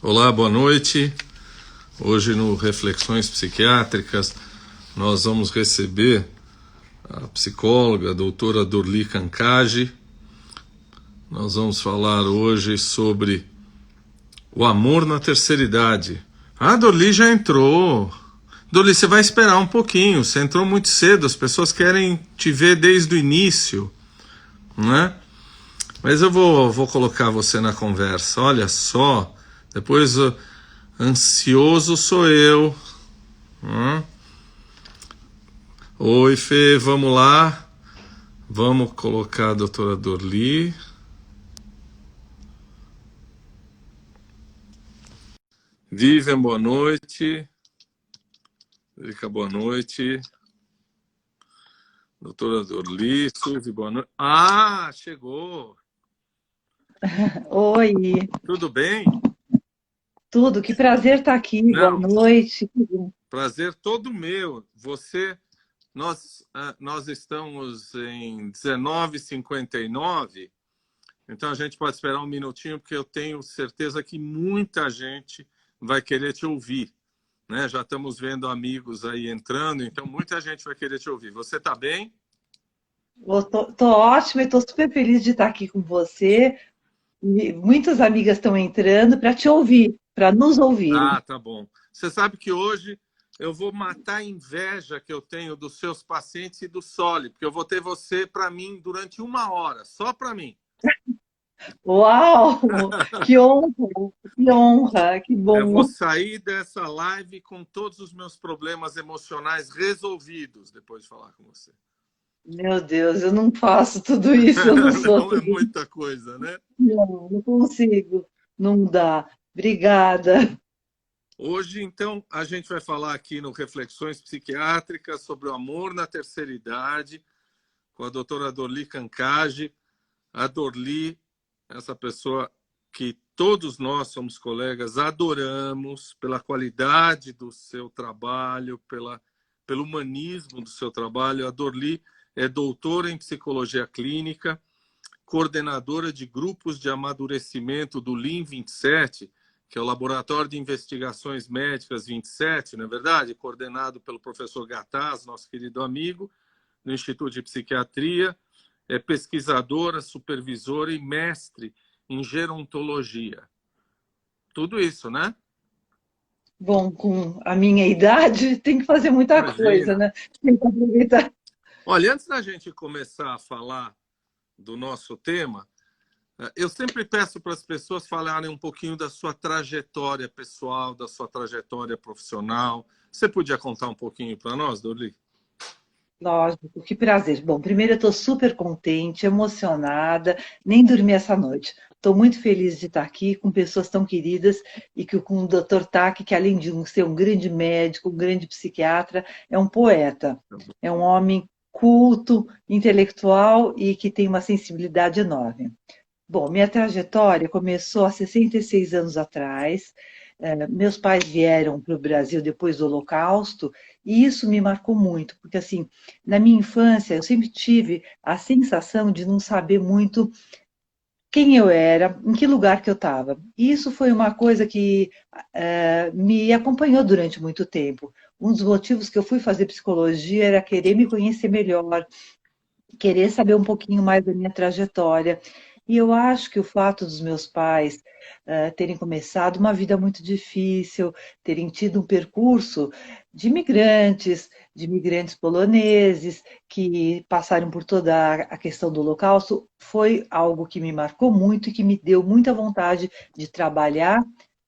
Olá, boa noite. Hoje no Reflexões Psiquiátricas nós vamos receber a psicóloga, a doutora Dorli Cancage. Nós vamos falar hoje sobre o amor na terceira idade. Ah, Dorli já entrou. Dorli, você vai esperar um pouquinho, você entrou muito cedo, as pessoas querem te ver desde o início, né? Mas eu vou colocar você na conversa, olha só, depois ansioso sou eu. Oi, Fê, vamos lá. Vamos colocar a doutora Dorli. Vivian, boa noite. Erika, boa noite. Doutora Dorli, Suzy, boa noite. Ah, chegou. Oi, Tudo bem? tudo, que prazer estar aqui, boa Não, noite. prazer todo meu. Nós estamos em 19h59, então a gente pode esperar um minutinho, porque eu tenho certeza que muita gente vai querer te ouvir, né? Já estamos vendo amigos aí entrando, então muita gente vai querer te ouvir. Você está bem? Tô ótima e estou super feliz de estar aqui com você. E muitas amigas estão entrando para te ouvir, para nos ouvirem. Ah, tá bom. Você sabe que hoje eu vou matar a inveja que eu tenho dos seus pacientes e do Soli, porque eu vou ter você para mim durante 1 hora, só para mim. Uau, que honra, que honra, que Eu vou bom. sair dessa live com todos os meus problemas emocionais resolvidos depois de falar com você. Meu Deus, eu não faço tudo isso, eu não sou Não é tudo isso. muita coisa, né? Não consigo, não dá. Obrigada. Hoje, então, a gente vai falar aqui no Reflexões Psiquiátricas sobre o amor na terceira idade, com a doutora Dorli Cancage. A Dorli, essa pessoa que todos nós somos colegas, adoramos pela qualidade do seu trabalho, pelo humanismo do seu trabalho. A Dorli é doutora em psicologia clínica, coordenadora de grupos de amadurecimento do LIM 27, que é o Laboratório de Investigações Médicas 27, não é verdade? Coordenado pelo professor Gataz, nosso querido amigo, no Instituto de Psiquiatria. É pesquisadora, supervisora e mestre em gerontologia. Tudo isso, né? Bom, com a minha idade, tem que fazer muita coisa, Imagina. né? Tem que aproveitar. Olha, antes da gente começar a falar do nosso tema, eu sempre peço para as pessoas falarem um pouquinho da sua trajetória pessoal, da sua trajetória profissional. Você podia contar um pouquinho para nós, Dorli? Lógico, que prazer. Bom, primeiro eu estou super contente, emocionada, nem dormi essa noite. Estou muito feliz de estar aqui com pessoas tão queridas e que com o Dr. Taki, que além de ser um grande médico, um grande psiquiatra, é um poeta, é um homem culto, intelectual e que tem uma sensibilidade enorme. Bom, minha trajetória começou há 66 anos atrás. Meus pais vieram para o Brasil depois do Holocausto e isso me marcou muito, porque assim, na minha infância eu sempre tive a sensação de não saber muito quem eu era, em que lugar que eu estava. E isso foi uma coisa que me acompanhou durante muito tempo. Um dos motivos que eu fui fazer psicologia era querer me conhecer melhor, querer saber um pouquinho mais da minha trajetória. E eu acho que o fato dos meus pais terem começado uma vida muito difícil, terem tido um percurso de imigrantes poloneses, que passaram por toda a questão do Holocausto, foi algo que me marcou muito e que me deu muita vontade de trabalhar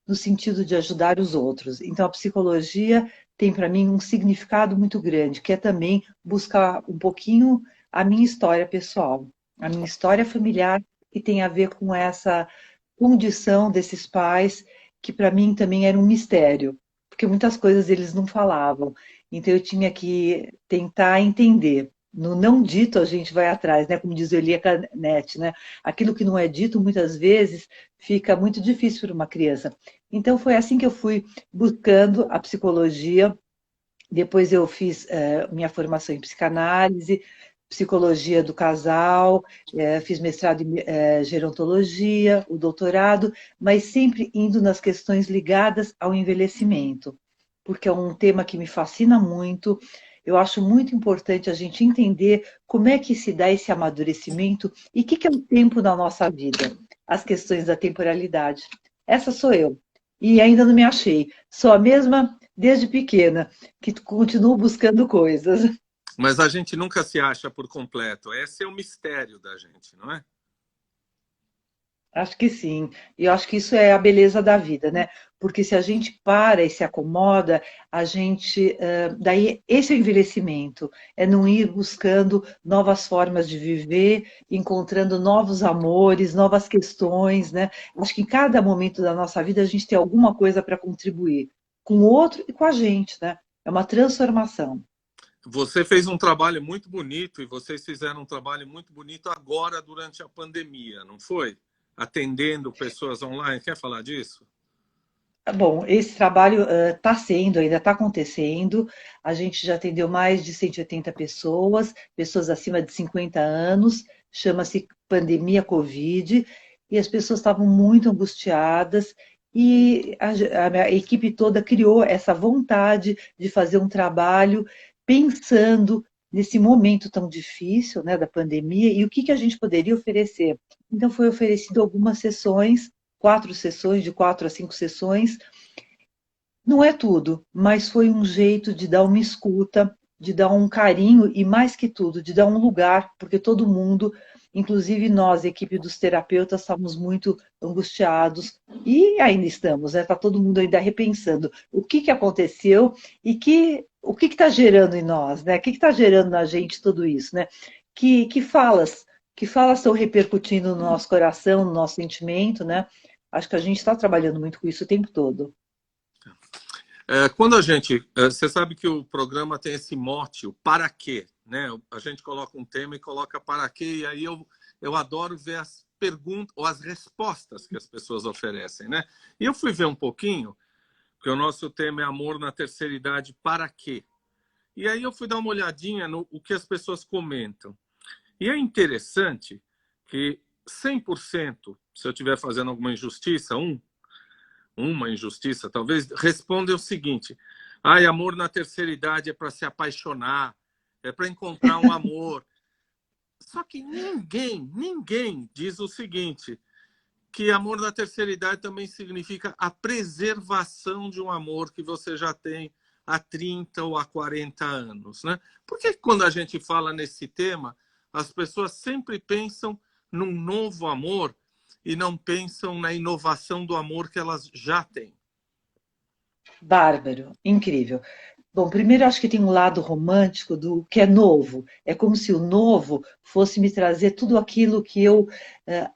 no sentido de ajudar os outros. Então, a psicologia tem para mim um significado muito grande, que é também buscar um pouquinho a minha história pessoal, a minha história familiar, que tem a ver com essa condição desses pais, que para mim também era um mistério, porque muitas coisas eles não falavam. Então eu tinha que tentar entender. No não dito a gente vai atrás, né? Como diz Elia Canetti, né? Aquilo que não é dito muitas vezes fica muito difícil para uma criança. Então foi assim que eu fui buscando a psicologia. Depois eu fiz minha formação em psicanálise, psicologia do casal, fiz mestrado em gerontologia, o doutorado, mas sempre indo nas questões ligadas ao envelhecimento, porque é um tema que me fascina muito. Eu acho muito importante a gente entender como é que se dá esse amadurecimento e o que é o tempo na nossa vida, as questões da temporalidade. Essa sou eu. E ainda não me achei. Sou a mesma desde pequena, que continuo buscando coisas. Mas a gente nunca se acha por completo. Esse é o mistério da gente, não é? Acho que sim. E eu acho que isso é a beleza da vida, né? Porque se a gente para e se acomoda, a gente. Daí, esse é o envelhecimento, é não ir buscando novas formas de viver, encontrando novos amores, novas questões, né? Acho que em cada momento da nossa vida a gente tem alguma coisa para contribuir com o outro e com a gente, né? É uma transformação. Você fez um trabalho muito bonito e vocês fizeram um trabalho muito bonito agora durante a pandemia, não foi? Atendendo pessoas online. Quer falar disso? Bom, esse trabalho está sendo, ainda está acontecendo. A gente já atendeu mais de 180 pessoas, pessoas acima de 50 anos, chama-se Pandemia Covid, e as pessoas estavam muito angustiadas, e a equipe toda criou essa vontade de fazer um trabalho pensando nesse momento tão difícil, né, da pandemia, e o que a gente poderia oferecer. Então, foi oferecido algumas sessões, 4 sessões, de 4 a 5 sessões. Não é tudo, mas foi um jeito de dar uma escuta, de dar um carinho e, mais que tudo, de dar um lugar, porque todo mundo, inclusive nós, equipe dos terapeutas, estávamos muito angustiados e ainda estamos, né? Está todo mundo ainda repensando o que aconteceu e o que está gerando em nós, né? O que está gerando na gente tudo isso, né? Que falas, que falas estão repercutindo no nosso coração, no nosso sentimento, né? Acho que a gente está trabalhando muito com isso o tempo todo. Quando a gente. Você sabe que o programa tem esse mote, o para quê, né? A gente coloca um tema e coloca para quê, e aí eu adoro ver as perguntas ou as respostas que as pessoas oferecem, né? E eu fui ver um pouquinho, porque o nosso tema é amor na terceira idade, para quê? E aí eu fui dar uma olhadinha no o que as pessoas comentam. E é interessante que 100%, se eu estiver fazendo alguma injustiça, uma injustiça, talvez, respondem o seguinte: ai, amor na terceira idade é para se apaixonar, é para encontrar um amor. Só que ninguém diz o seguinte, que amor na terceira idade também significa a preservação de um amor que você já tem há 30 ou há 40 anos, né? Por que quando a gente fala nesse tema, as pessoas sempre pensam num novo amor e não pensam na inovação do amor que elas já têm? Bárbaro, incrível. Bom, primeiro acho que tem um lado romântico do que é novo. É como se o novo fosse me trazer tudo aquilo que eu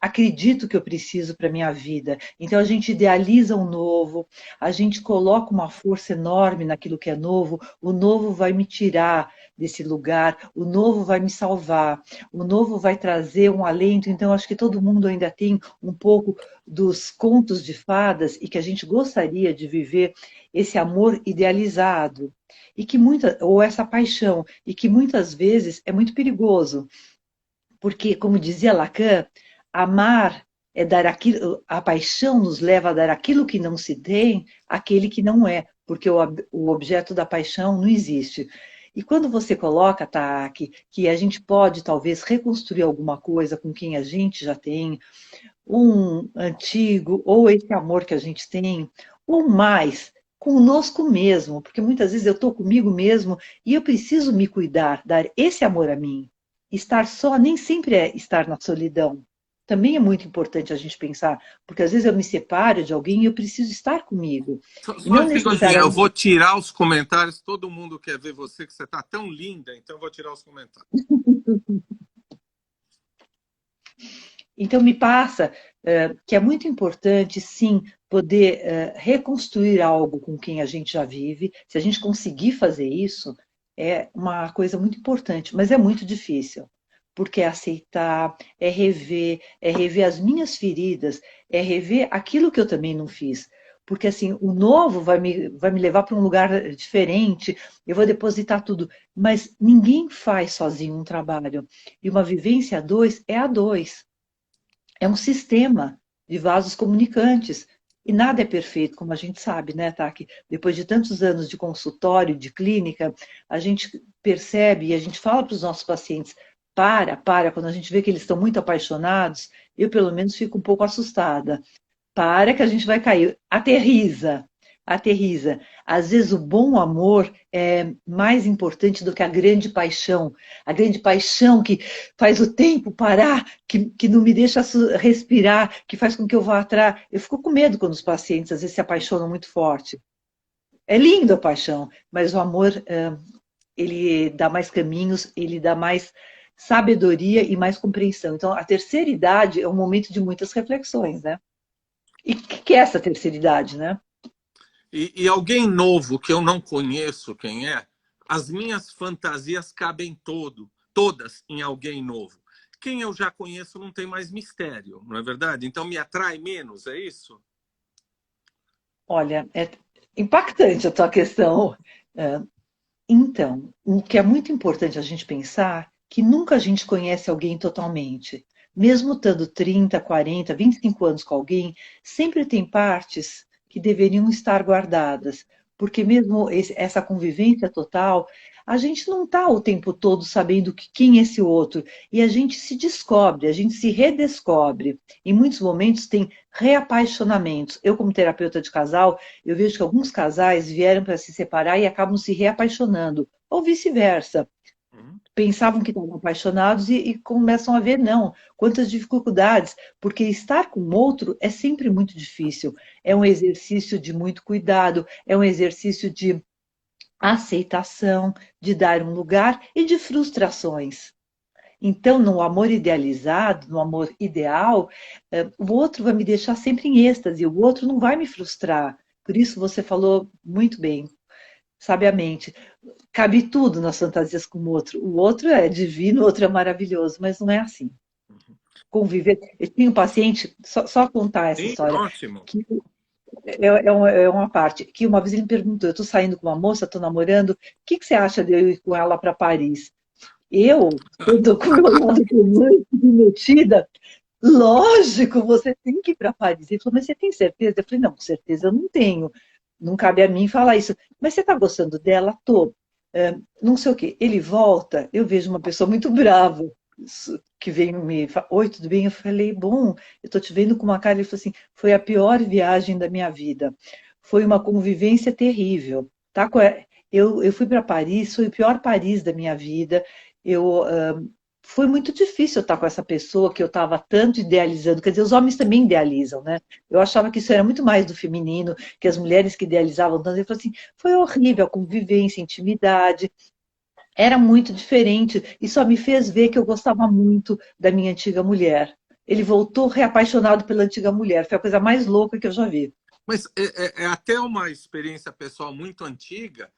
acredito que eu preciso para a minha vida. Então a gente idealiza o novo, a gente coloca uma força enorme naquilo que é novo. O novo vai me tirar desse lugar, o novo vai me salvar, o novo vai trazer um alento. Então acho que todo mundo ainda tem um pouco dos contos de fadas e que a gente gostaria de viver esse amor idealizado e que ou essa paixão e que muitas vezes é muito perigoso, porque como dizia Lacan, amar é dar aquilo, a paixão nos leva a dar aquilo que não se tem, aquele que não é, porque o objeto da paixão não existe. E quando você coloca, Taki, que a gente pode talvez reconstruir alguma coisa com quem a gente já tem, um antigo, ou esse amor que a gente tem, ou mais, conosco mesmo, porque muitas vezes eu estou comigo mesmo e eu preciso me cuidar, dar esse amor a mim. Estar só nem sempre é estar na solidão. Também é muito importante a gente pensar, porque às vezes eu me separo de alguém e eu preciso estar comigo. E Só não uma segundinha, eu necessariamente. vou tirar os comentários. Todo mundo quer ver você, que você está tão linda, então eu vou tirar os comentários. Então, me passa que é muito importante, sim, poder reconstruir algo com quem a gente já vive. Se a gente conseguir fazer isso, é uma coisa muito importante, mas é muito difícil, porque é aceitar, é rever as minhas feridas, é rever aquilo que eu também não fiz. porque assim, o novo vai me levar para um lugar diferente, eu vou depositar tudo, mas ninguém faz sozinho um trabalho. E uma vivência a dois é a dois. É um sistema de vasos comunicantes. E nada é perfeito, como a gente sabe, né, Taki? Depois de tantos anos de consultório, de clínica, a gente percebe e a gente fala para os nossos pacientes, quando a gente vê que eles estão muito apaixonados, eu pelo menos fico um pouco assustada. Para que a gente vai cair. Aterriza, aterriza. Às vezes o bom amor é mais importante do que a grande paixão que faz o tempo parar, que não me deixa respirar, que faz com que eu vá atrás. Eu fico com medo quando os pacientes às vezes se apaixonam muito forte. É lindo a paixão, mas o amor, ele dá mais caminhos, ele dá mais sabedoria e mais compreensão. Então, a terceira idade é um momento de muitas reflexões, né? E o que é essa terceira idade, né? E alguém novo que eu não conheço quem é, as minhas fantasias cabem todas em alguém novo. Quem eu já conheço não tem mais mistério, não é verdade? Então me atrai menos, é isso? Olha, é impactante a tua questão. Então, o que é muito importante a gente pensar que nunca a gente conhece alguém totalmente. Mesmo estando 30, 40, 25 anos com alguém, sempre tem partes que deveriam estar guardadas. Porque mesmo essa convivência total, a gente não está o tempo todo sabendo quem é esse outro. E a gente se descobre, a gente se redescobre. Em muitos momentos tem reapaixonamentos. Eu, como terapeuta de casal, eu vejo que alguns casais vieram para se separar e acabam se reapaixonando, ou vice-versa. Pensavam que estavam apaixonados e começam a ver, não, quantas dificuldades, porque estar com outro é sempre muito difícil. É um exercício de muito cuidado, é um exercício de aceitação, de dar um lugar e de frustrações. Então, no amor idealizado, no amor ideal, o outro vai me deixar sempre em êxtase, o outro não vai me frustrar. Por isso você falou muito bem, sabiamente. Cabe tudo nas fantasias com o outro. O outro é divino, o outro é maravilhoso, mas não é assim. Conviver. Eu tinha um paciente, só contar essa Sim, história, ótimo. que é uma parte, que uma vez ele me perguntou, eu estou saindo com uma moça, estou namorando, o que você acha de eu ir com ela para Paris? Eu estou com o meu lado romântico, metida, lógico, você tem que ir para Paris. Ele falou, mas você tem certeza? Eu falei, não, certeza eu não tenho. Não cabe a mim falar isso. Mas você está gostando dela? Tô. Não sei o quê. Ele volta, eu vejo uma pessoa muito brava, que vem me falar, oi, tudo bem? Eu falei, bom, eu estou te vendo com uma cara. Ele falou assim, foi a pior viagem da minha vida. Foi uma convivência terrível. Tá? Eu fui para Paris, foi o pior Paris da minha vida. Eu foi muito difícil eu estar com essa pessoa que eu estava tanto idealizando. Quer dizer, os homens também idealizam, né? Eu achava que isso era muito mais do feminino, que as mulheres que idealizavam tanto. Ele falou assim, foi horrível a convivência, a intimidade. Era muito diferente e só me fez ver que eu gostava muito da minha antiga mulher. Ele voltou reapaixonado pela antiga mulher. Foi a coisa mais louca que eu já vi. Mas é até uma experiência pessoal muito antiga,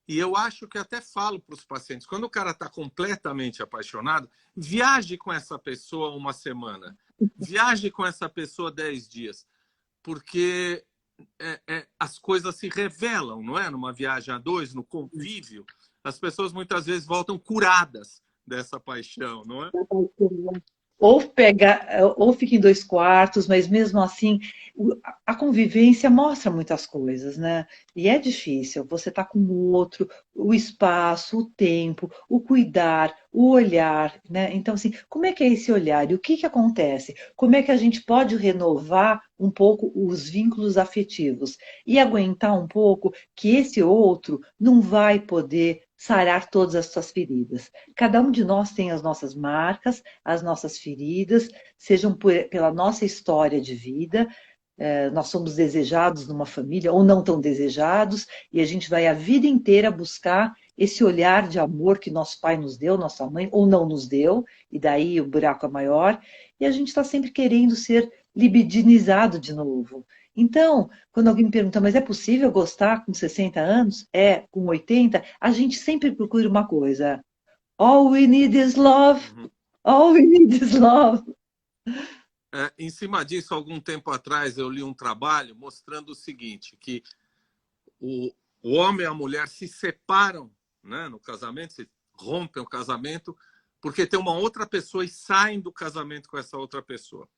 e eu acho que até falo para os pacientes, quando o cara está completamente apaixonado, viaje com essa pessoa uma semana, viaje com essa pessoa 10 dias, porque as coisas se revelam, não é? Numa viagem a dois, no convívio, as pessoas muitas vezes voltam curadas dessa paixão, não é? Ou pega, ou fica em dois quartos, mas mesmo assim, a convivência mostra muitas coisas, né? E é difícil. Você tá com o outro, o espaço, o tempo, o cuidar, o olhar, né? Então, assim, como é que é esse olhar? E o que que acontece? Como é que a gente pode renovar um pouco os vínculos afetivos e aguentar um pouco que esse outro não vai poder sarar todas as suas feridas? Cada um de nós tem as nossas marcas, as nossas feridas, sejam pela nossa história de vida, nós somos desejados numa família ou não tão desejados, e a gente vai a vida inteira buscar esse olhar de amor que nosso pai nos deu, nossa mãe, ou não nos deu, e daí o buraco é maior, e a gente está sempre querendo ser libidinizado de novo. Então, quando alguém me pergunta, mas é possível gostar com 60 anos? É, com 80? A gente sempre procura uma coisa. All we need is love. All we need is love. Em cima disso, algum tempo atrás, eu li um trabalho mostrando o seguinte, que o, o homem e a mulher se separam, né, no casamento, se rompem o casamento, porque tem uma outra pessoa e saem do casamento com essa outra pessoa.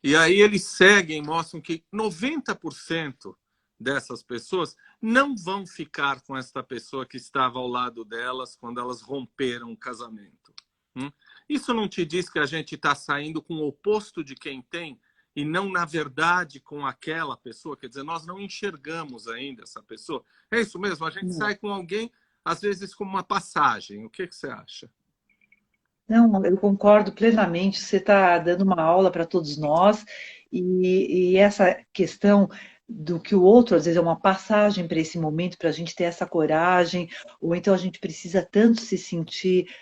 E aí eles seguem, mostram que 90% dessas pessoas não vão ficar com esta pessoa que estava ao lado delas quando elas romperam o casamento. Isso não te diz que a gente está saindo com o oposto de quem tem e não, na verdade, com aquela pessoa? Quer dizer, nós não enxergamos ainda essa pessoa. É isso mesmo, a gente sai com alguém, às vezes, como uma passagem. O que você acha? Não, eu concordo plenamente. Você está dando uma aula para todos nós, e essa questão do que o outro, às vezes, é uma passagem para esse momento, para a gente ter essa coragem, ou então a gente precisa tanto se sentir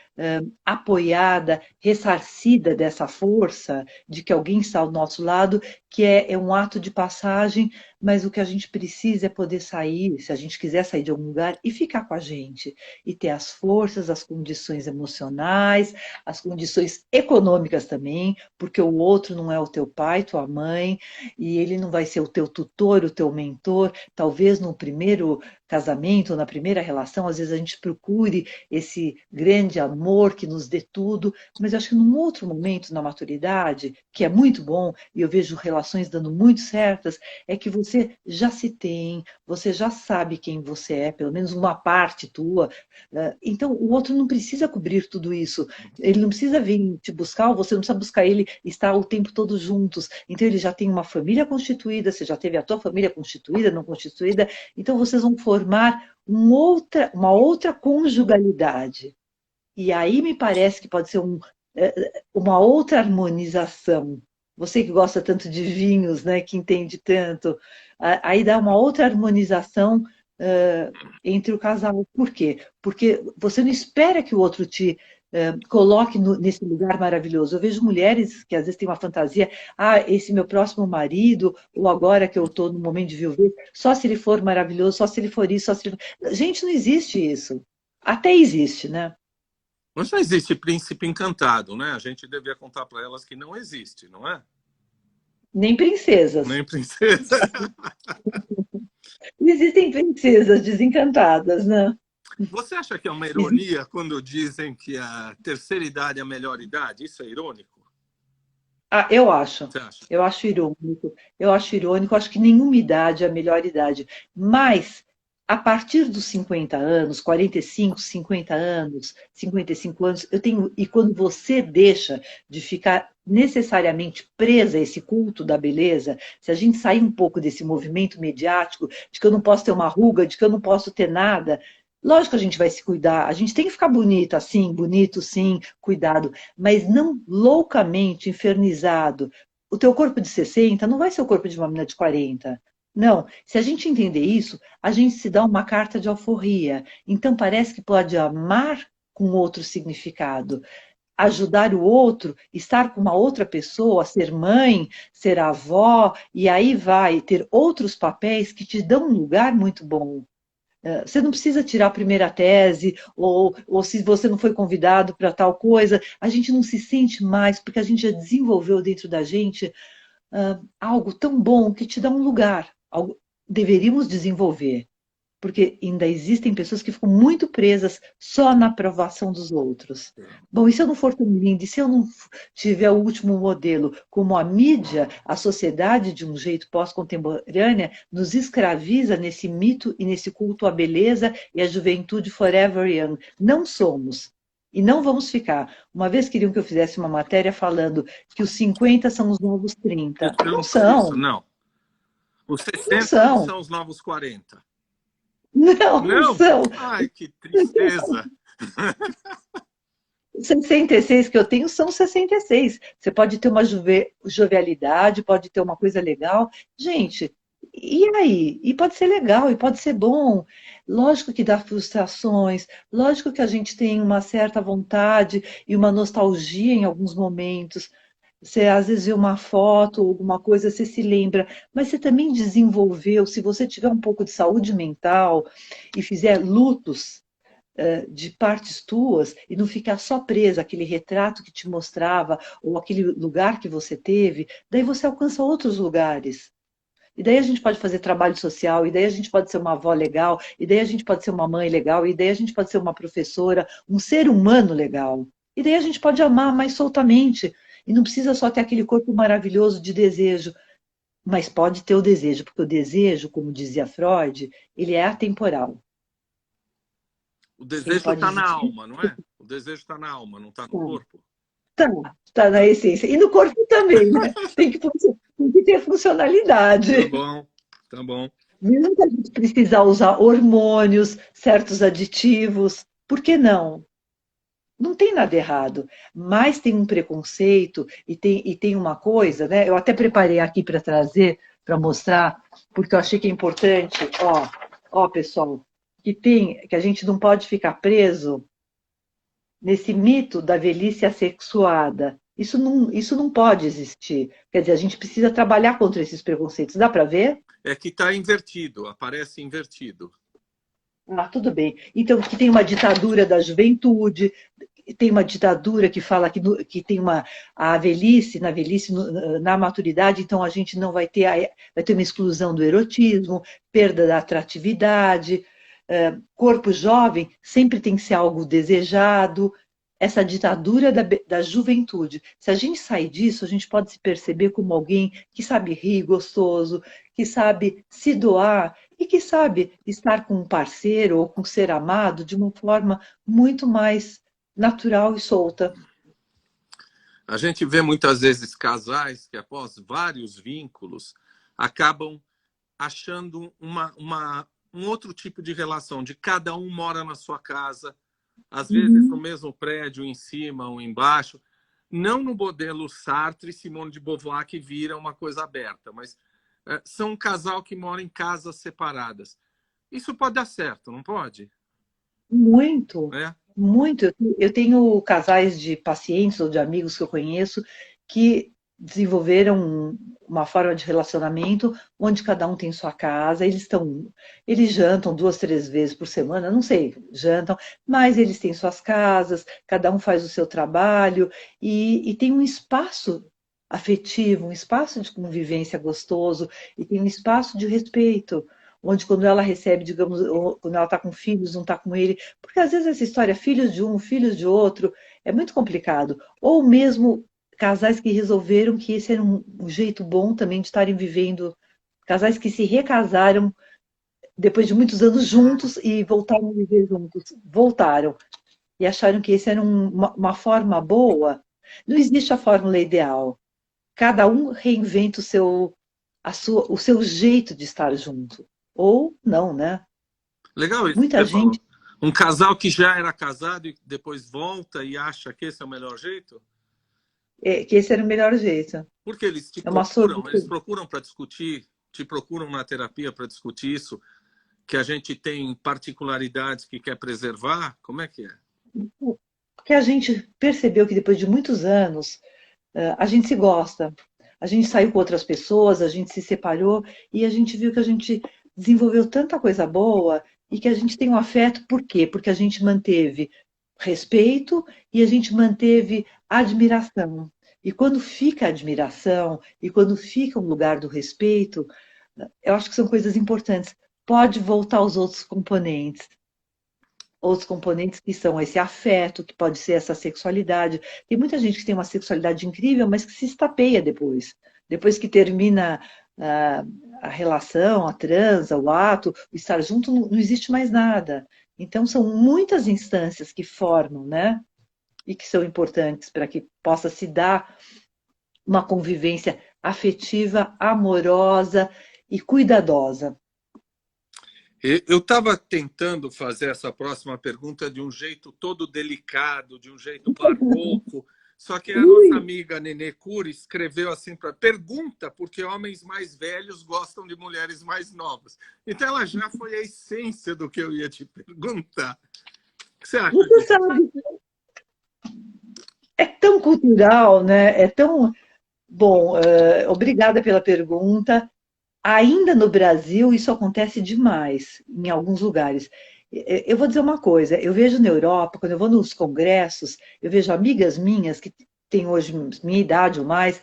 apoiada, ressarcida dessa força de que alguém está ao nosso lado, que é um ato de passagem, mas o que a gente precisa é poder sair, se a gente quiser sair de algum lugar, e ficar com a gente, e ter as forças, as condições emocionais, as condições econômicas também, porque o outro não é o teu pai, tua mãe, e ele não vai ser o teu tutor, o teu mentor. Talvez no primeiro casamento, na primeira relação, às vezes a gente procure esse grande amor que nos dê tudo, mas eu acho que num outro momento, na maturidade, que é muito bom, e eu vejo relações dando muito certas, é que você já se tem, você já sabe quem você é, pelo menos uma parte tua, então o outro não precisa cobrir tudo isso, ele não precisa vir te buscar, ou você não precisa buscar ele, estar o tempo todo juntos. Então ele já tem uma família constituída, você já teve a tua família constituída, não constituída, então vocês vão formar uma outra conjugalidade. E aí me parece que pode ser uma outra harmonização. Você que gosta tanto de vinhos, né, que entende tanto, aí dá uma outra harmonização entre o casal. Por quê? Porque você não espera que o outro te coloque nesse lugar maravilhoso. Eu vejo mulheres que às vezes têm uma fantasia, esse meu próximo marido, ou agora que eu estou no momento de viver, só se ele for maravilhoso, só se ele for isso, só se ele... Gente, não existe isso. Até existe, né? Mas não existe príncipe encantado, né? A gente devia contar para elas que não existe, não é? Nem princesas. Nem princesa. Existem princesas desencantadas, né? Você acha que é uma Existe... ironia quando dizem que a terceira idade é a melhor idade? Isso é irônico? Eu acho. Você acha? Eu acho irônico. Eu acho irônico. Acho que nenhuma idade é a melhor idade. Mas, a partir dos 50 anos, 45, 50 anos, 55 anos, eu tenho. E quando você deixa de ficar necessariamente presa a esse culto da beleza, se a gente sair um pouco desse movimento mediático, de que eu não posso ter uma ruga, de que eu não posso ter nada, lógico que a gente vai se cuidar, a gente tem que ficar bonita, sim, bonito, sim, cuidado, mas não loucamente infernizado. O teu corpo de 60 não vai ser o corpo de uma menina de 40. Não, se a gente entender isso, a gente se dá uma carta de alforria. Então parece que pode amar com outro significado, ajudar o outro, estar com uma outra pessoa, ser mãe, ser avó, e aí vai ter outros papéis que te dão um lugar muito bom. Você não precisa tirar a primeira tese, ou se você não foi convidado para tal coisa, a gente não se sente mais, porque a gente já desenvolveu dentro da gente algo tão bom que te dá um lugar. Deveríamos desenvolver, porque ainda existem pessoas que ficam muito presas só na aprovação dos outros. Bom, e se eu não for tão linda, e se eu não tiver o último modelo, como a mídia, a sociedade, de um jeito pós-contemporânea, nos escraviza nesse mito e nesse culto à beleza e à juventude forever young. Não somos. E não vamos ficar. Uma vez queriam que eu fizesse uma matéria falando que os 50 são os novos Eu 30. te Não pergunto isso. são. Não. Os Não 60 não são. são os novos 40. Não, não Não? são. Ai, que tristeza. 66 que eu tenho são 66. Você pode ter uma jovialidade, pode ter uma coisa legal. Gente, e aí? E pode ser legal, e pode ser bom. Lógico que dá frustrações, lógico que a gente tem uma certa vontade e uma nostalgia em alguns momentos. Você às vezes vê uma foto, alguma coisa, você se lembra, mas você também desenvolveu, se você tiver um pouco de saúde mental e fizer lutos, de partes tuas e não ficar só presa àquele retrato que te mostrava ou aquele lugar que você teve, daí você alcança outros lugares. E daí a gente pode fazer trabalho social, e daí a gente pode ser uma avó legal, e daí a gente pode ser uma mãe legal, e daí a gente pode ser uma professora, um ser humano legal. E daí a gente pode amar mais soltamente. E não precisa só ter aquele corpo maravilhoso de desejo, mas pode ter o desejo, porque o desejo, como dizia Freud, ele é atemporal. O Ele desejo pode está na existir. alma, não é? O desejo está na alma, não está no corpo. Tá na essência. E no corpo também, né? Tem que ter Tá funcionalidade. bom, tá bom. Mesmo que a gente precisar usar hormônios, certos aditivos, por que não? Não tem nada errado, mas tem um preconceito e tem uma coisa, né? Eu até preparei aqui para trazer, para mostrar, porque eu achei que é importante, ó, pessoal, que a gente não pode ficar preso nesse mito da velhice assexuada. Isso não pode existir. Quer dizer, a gente precisa trabalhar contra esses preconceitos. Dá para ver? É que está invertido, aparece invertido. Ah, tudo bem. Então, que tem uma ditadura da juventude, tem uma ditadura que fala que tem a velhice, na maturidade, então a gente não vai ter, vai ter uma exclusão do erotismo, perda da atratividade, corpo jovem sempre tem que ser algo desejado, essa ditadura da juventude. Se a gente sair disso, a gente pode se perceber como alguém que sabe rir gostoso, que sabe se doar e que sabe estar com um parceiro ou com um ser amado de uma forma muito mais natural e solta. A gente vê muitas vezes casais que, após vários vínculos, acabam achando um outro tipo de relação, de cada um mora na sua casa, às vezes no Uhum. mesmo prédio, em cima ou embaixo, não no modelo Sartre e Simone de Beauvoir, que vira uma coisa aberta, mas são um casal que mora em casas separadas. Isso pode dar certo, não pode? Muito, É? muito. Eu tenho casais de pacientes ou de amigos que eu conheço que desenvolveram uma forma de relacionamento onde cada um tem sua casa, eles jantam 2, 3 vezes por semana, não sei, jantam, mas eles têm suas casas, cada um faz o seu trabalho e tem um espaço afetivo, um espaço de convivência gostoso e tem um espaço de respeito onde quando ela recebe, digamos, quando ela está com filhos, não está com ele, porque às vezes essa história, filhos de um, filhos de outro, é muito complicado. Ou mesmo casais que resolveram que esse era um jeito bom também de estarem vivendo, casais que se recasaram depois de muitos anos juntos e voltaram a viver juntos. Voltaram e acharam que esse era uma forma boa. Não existe a fórmula ideal. Cada um reinventa o seu jeito de estar junto. Ou não, né? Legal isso que Muita você falou. gente Um casal que já era casado e depois volta e acha que esse é o melhor jeito? que esse era o melhor jeito. Porque eles É uma eles solução. procuram para discutir, te procuram na terapia para discutir isso, que a gente tem particularidades que quer preservar? Como é que é? Porque a gente percebeu que depois de muitos anos, a gente se gosta. A gente saiu com outras pessoas, a gente se separou e a gente viu que a gente desenvolveu tanta coisa boa e que a gente tem um afeto. Por quê? Porque a gente manteve respeito e a gente manteve admiração. E quando fica a admiração e quando fica um lugar do respeito, eu acho que são coisas importantes. Pode voltar aos outros componentes que são esse afeto, que pode ser essa sexualidade. Tem muita gente que tem uma sexualidade incrível, mas que se estapeia depois. Depois que termina a relação, a transa, o ato, o estar junto, não existe mais nada. Então, são muitas instâncias que formam, né? E que são importantes para que possa se dar uma convivência afetiva, amorosa e cuidadosa. Eu estava tentando fazer essa próxima pergunta de um jeito todo delicado, de um jeito barroco, só que a nossa Ui, amiga Nenê Cury escreveu assim para pergunta porque homens mais velhos gostam de mulheres mais novas. Então ela já foi a essência do que eu ia te perguntar. O que você acha você disso? sabe, é tão cultural, né? É tão bom. Obrigada pela pergunta. Ainda no Brasil, isso acontece demais, em alguns lugares. Eu vou dizer uma coisa, eu vejo na Europa, quando eu vou nos congressos, eu vejo amigas minhas que têm hoje minha idade ou mais,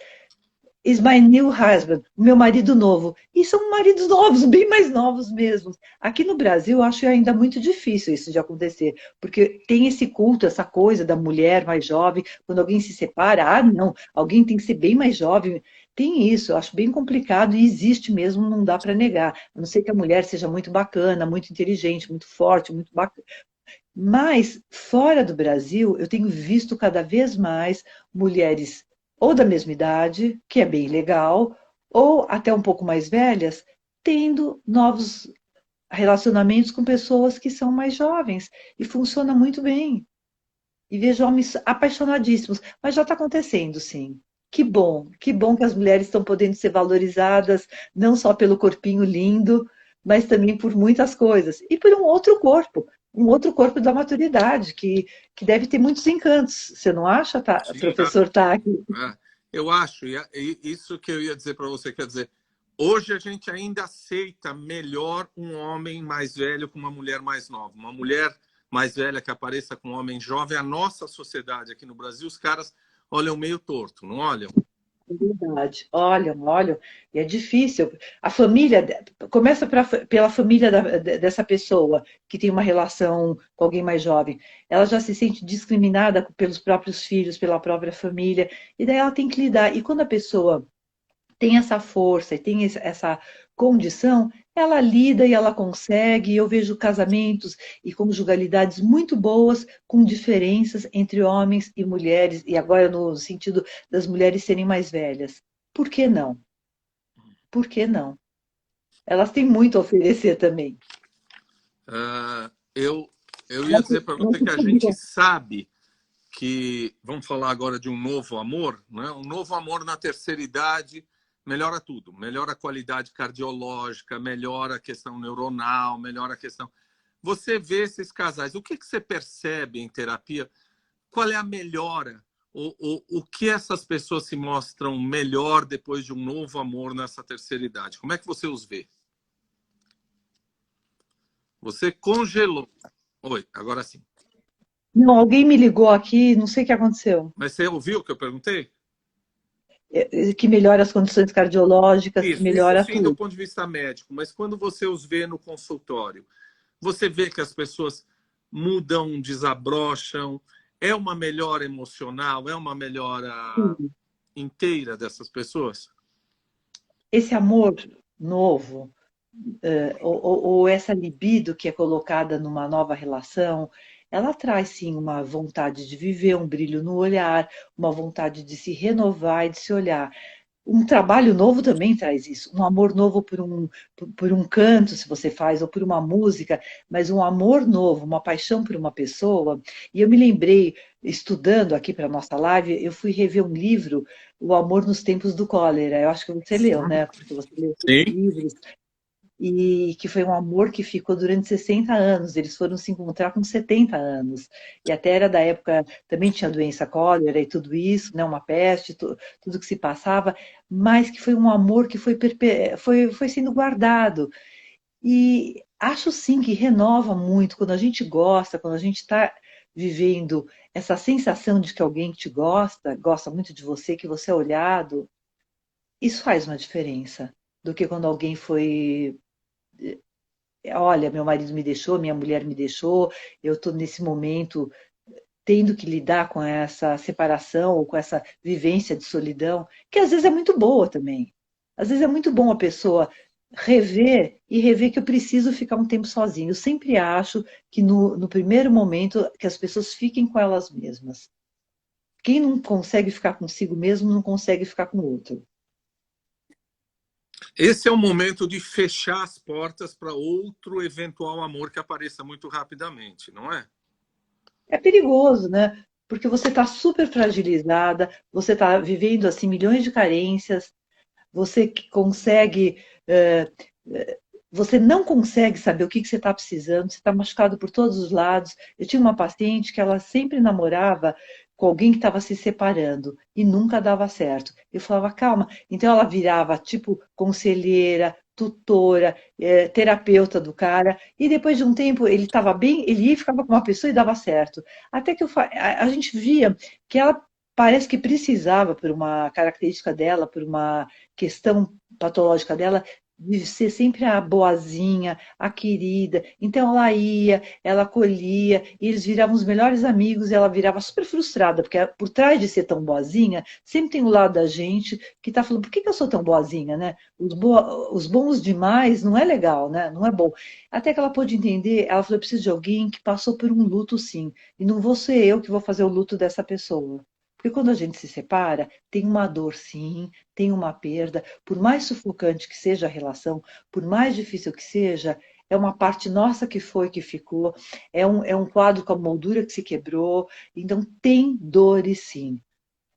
is my new husband, meu marido novo. E são maridos novos, bem mais novos mesmo. Aqui no Brasil, eu acho ainda muito difícil isso de acontecer, porque tem esse culto, essa coisa da mulher mais jovem, quando alguém se separa, ah, não, alguém tem que ser bem mais jovem. Tem isso, eu acho bem complicado e existe mesmo, não dá para negar. A não ser que a mulher seja muito bacana, muito inteligente, muito forte, muito bacana. Mas, fora do Brasil, eu tenho visto cada vez mais mulheres ou da mesma idade, que é bem legal, ou até um pouco mais velhas, tendo novos relacionamentos com pessoas que são mais jovens. E funciona muito bem. E vejo homens apaixonadíssimos. Mas já está acontecendo, sim. Que bom que as mulheres estão podendo ser valorizadas, não só pelo corpinho lindo, mas também por muitas coisas. E por um outro corpo da maturidade, que deve ter muitos encantos. Você não acha, tá, Sim, professor Tag? eu acho, e isso que eu ia dizer para você, quer dizer, hoje a gente ainda aceita melhor um homem mais velho com uma mulher mais nova. Uma mulher mais velha que apareça com um homem jovem, a nossa sociedade aqui no Brasil, os caras olham meio torto, não olham? É verdade. Olham, olham, e é difícil. A família começa pela família dessa pessoa que tem uma relação com alguém mais jovem. Ela já se sente discriminada pelos próprios filhos, pela própria família, e daí ela tem que lidar. E quando a pessoa tem essa força e tem essa condição, ela lida e ela consegue. Eu vejo casamentos e conjugalidades muito boas, com diferenças entre homens e mulheres, e agora no sentido das mulheres serem mais velhas. Por que não? Por que não? Elas têm muito a oferecer também. Uh, eu, eu ia dizer para você que a gente sabe que, vamos falar agora de um novo amor, né? Um novo amor na terceira idade melhora tudo, melhora a qualidade cardiológica, melhora a questão neuronal, melhora a questão... Você vê esses casais, o que você percebe em terapia? Qual é a melhora? O que essas pessoas se mostram melhor depois de um novo amor nessa terceira idade? Como é que você os vê? Você congelou. Oi, agora sim. Não, alguém me ligou aqui, não sei o que aconteceu. Mas você ouviu o que eu perguntei? Que melhora as condições cardiológicas, que Isso melhora sim do tudo. ponto de vista médico, mas quando você os vê no consultório, você vê que as pessoas mudam, desabrocham, é uma melhora emocional, é uma melhora inteira dessas pessoas? Esse amor novo, ou essa libido que é colocada numa nova relação, ela traz sim uma vontade de viver, um brilho no olhar, uma vontade de se renovar e de se olhar. Um trabalho novo também traz isso, um amor novo por um canto, se você faz, ou por uma música, mas um amor novo, uma paixão por uma pessoa. E eu me lembrei, estudando aqui para a nossa live, eu fui rever um livro, O Amor nos Tempos do Cólera. Eu acho que você leu, né? Porque você leu esses Sim. livros e que foi um amor que ficou durante 60 anos. Eles foram se encontrar com 70 anos. E até era da época, também tinha doença cólera e tudo isso, né, uma peste, tudo que se passava, mas que foi um amor que foi sendo guardado. E acho sim que renova muito quando a gente gosta, quando a gente está vivendo essa sensação de que alguém te gosta, gosta muito de você, que você é olhado, isso faz uma diferença do que quando alguém foi olha, meu marido me deixou, minha mulher me deixou, eu estou nesse momento tendo que lidar com essa separação ou com essa vivência de solidão, que às vezes é muito boa também. Às vezes é muito bom a pessoa rever e rever que eu preciso ficar um tempo sozinho. Eu sempre acho que no primeiro momento que as pessoas fiquem com elas mesmas. Quem não consegue ficar consigo mesmo não consegue ficar com o outro. Esse é o momento de fechar as portas para outro eventual amor que apareça muito rapidamente, não é? É perigoso, né? Porque você está super fragilizada, você está vivendo assim milhões de carências, você que consegue, você não consegue saber o que você está precisando, você está machucado por todos os lados. Eu tinha uma paciente que ela sempre namorava com alguém que estava se separando e nunca dava certo. Eu falava, calma. Então ela virava tipo conselheira, tutora, terapeuta do cara, e depois de um tempo ele estava bem, ele ia e ficava com uma pessoa e dava certo. Até que a gente via que ela parece que precisava, por uma característica dela, por uma questão patológica dela, de ser sempre a boazinha, a querida. Então ela ia, ela acolhia, e eles viravam os melhores amigos, e ela virava super frustrada, porque por trás de ser tão boazinha, sempre tem o lado da gente que está falando, por que eu sou tão boazinha, né? Os bons demais não é legal, né? Não é bom. Até que ela pôde entender, ela falou, eu preciso de alguém que passou por um luto, sim, e não vou ser eu que vou fazer o luto dessa pessoa. Porque quando a gente se separa, tem uma dor, sim, tem uma perda, por mais sufocante que seja a relação, por mais difícil que seja, é uma parte nossa que foi, que ficou, é um quadro com a moldura que se quebrou, então tem dores, sim.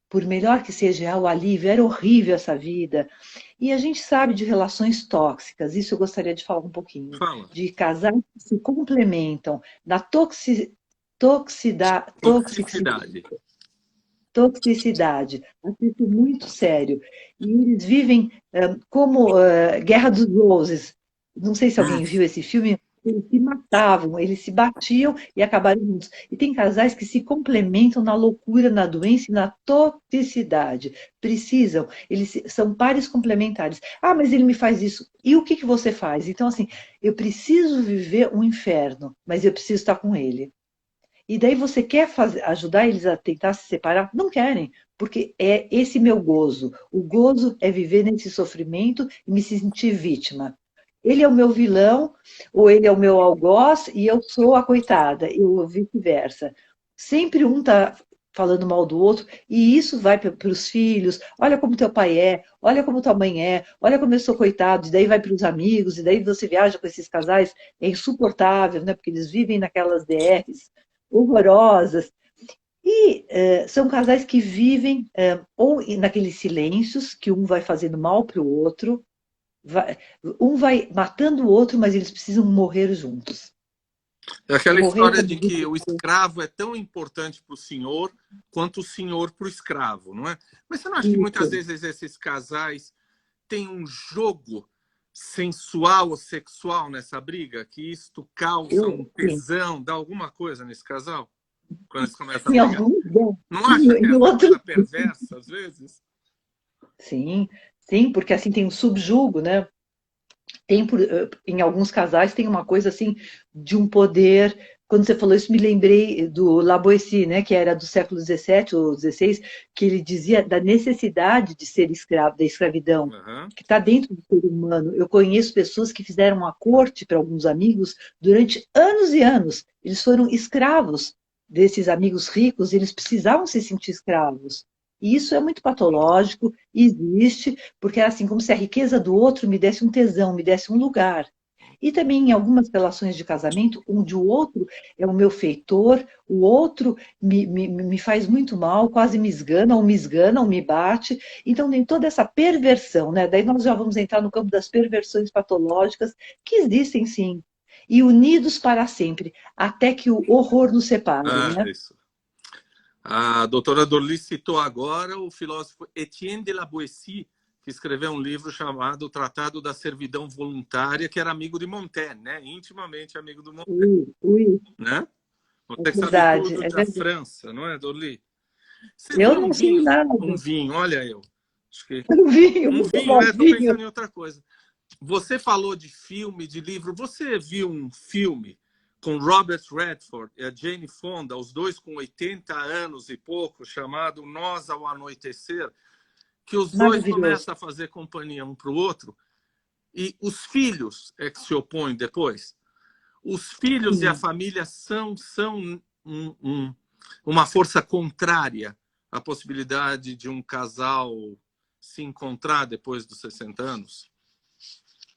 Por melhor que seja o alívio, era horrível essa vida. E a gente sabe de relações tóxicas, isso eu gostaria de falar um pouquinho, Fala. de casais que se complementam, na Toxicidade. toxicidade, atrito muito sério. E eles vivem como Guerra dos Roses. Não sei se Hum. alguém viu esse filme. Eles se matavam, eles se batiam e acabaram juntos. E tem casais que se complementam na loucura, na doença e na toxicidade. Precisam, são pares complementares. Ah, mas ele me faz isso. E o que que você faz? Então, assim, eu preciso viver um inferno, mas eu preciso estar com ele. E daí você quer ajudar eles a tentar se separar? Não querem, porque é esse meu gozo. O gozo é viver nesse sofrimento e me sentir vítima. Ele é o meu vilão, ou ele é o meu algoz, e eu sou a coitada, ou vice-versa. Sempre um está falando mal do outro, e isso vai para os filhos. Olha como teu pai é, olha como tua mãe é, olha como eu sou coitado, e daí vai para os amigos, e daí você viaja com esses casais, é insuportável, né? Porque eles vivem naquelas DRs horrorosas. E são casais que vivem ou naqueles silêncios, que um vai fazendo mal para o outro, um vai matando o outro, mas eles precisam morrer juntos. É aquela Morrer história como de que o escravo é tão importante para o senhor quanto o senhor para o escravo, não é? Mas você não acha que muitas isso. vezes esses casais têm um jogo sensual ou sexual nessa briga? Que isto causa um Sim. tesão, dá alguma coisa nesse casal? Quando eles começam a Em brigar. alguns, Não acha que é em essa outros, coisa perversa, às vezes? sim, sim, porque assim tem um subjugo, né? Tem em alguns casais tem uma coisa assim de um poder. Quando você falou isso, me lembrei do Lavoisier, né, que era do século XVII ou XVI, que ele dizia da necessidade de ser escravo, da escravidão, Uhum. que está dentro do ser humano. Eu conheço pessoas que fizeram uma corte para alguns amigos durante anos e anos. Eles foram escravos desses amigos ricos, eles precisavam se sentir escravos. E isso é muito patológico, existe, porque é assim como se a riqueza do outro me desse um tesão, me desse um lugar. E também em algumas relações de casamento, onde o outro é o meu feitor, o outro me faz muito mal, quase me esgana ou me bate. Então tem toda essa perversão, né? Daí nós já vamos entrar no campo das perversões patológicas, que existem sim. E unidos para sempre, até que o horror nos separe, Ah, né? isso. A doutora Dorli citou agora o filósofo Etienne de la Boétie, que escreveu um livro chamado O Tratado da Servidão Voluntária, que era amigo de Montaigne, né? Intimamente amigo do Montaigne, Ui, ui, né? é Você sabe verdade, tudo é da verdade. França, não é, Dorli? Você Eu viu não sei nada. olha eu. Acho que Um vinho, um vou vinho, tomar um estou vinho. pensando em outra coisa. Você falou de filme, de livro. Você viu um filme com Robert Redford e a Jane Fonda, os dois com 80 anos e pouco, chamado Nós ao Anoitecer, que os dois Maravilhoso. começam a fazer companhia um para o outro e os filhos é que se opõem depois. Os filhos e a Sim. família são uma força contrária à possibilidade de um casal se encontrar depois dos 60 anos.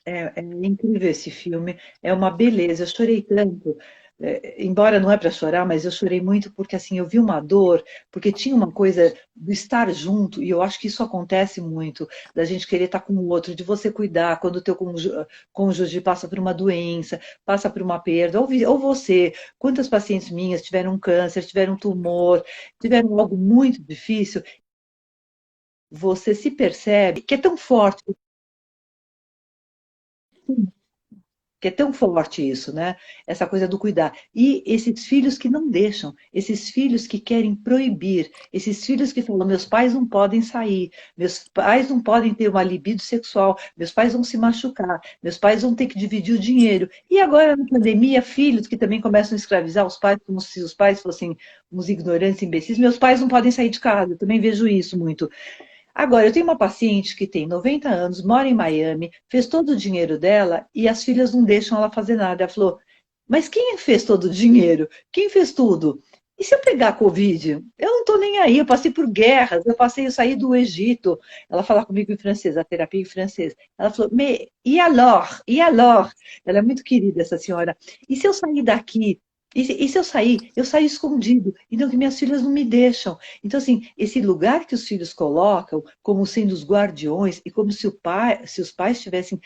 É incrível esse filme, é uma beleza. Eu chorei tanto, embora não é para chorar, mas eu chorei muito porque assim eu vi uma dor, porque tinha uma coisa do estar junto, e eu acho que isso acontece muito, da gente querer estar com o outro, de você cuidar quando o teu cônjuge passa por uma doença, passa por uma perda, ou você, quantas pacientes minhas tiveram câncer, tiveram tumor, tiveram algo muito difícil, você se percebe que é tão forte. Que é tão forte isso, né? Essa coisa do cuidar. E esses filhos que não deixam, esses filhos que querem proibir, esses filhos que falam, meus pais não podem sair, meus pais não podem ter uma libido sexual, meus pais vão se machucar, meus pais vão ter que dividir o dinheiro. E agora, na pandemia, filhos que também começam a escravizar os pais, como se os pais fossem uns ignorantes, imbecis, meus pais não podem sair de casa, eu também vejo isso muito. Agora, eu tenho uma paciente que tem 90 anos, mora em Miami, fez todo o dinheiro dela e as filhas não deixam ela fazer nada. Ela falou, mas quem fez todo o dinheiro? Quem fez tudo? E se eu pegar a Covid? Eu não estou nem aí, eu passei por guerras, eu saí do Egito. Ela fala comigo em francês, a terapia em francês. Ela falou, mais, e alors? E alors? Ela é muito querida, essa senhora. E se eu sair daqui? E se eu saio escondido, então que minhas filhas não me deixam. Então, assim, esse lugar que os filhos colocam como sendo os guardiões e como se, se os pais tivessem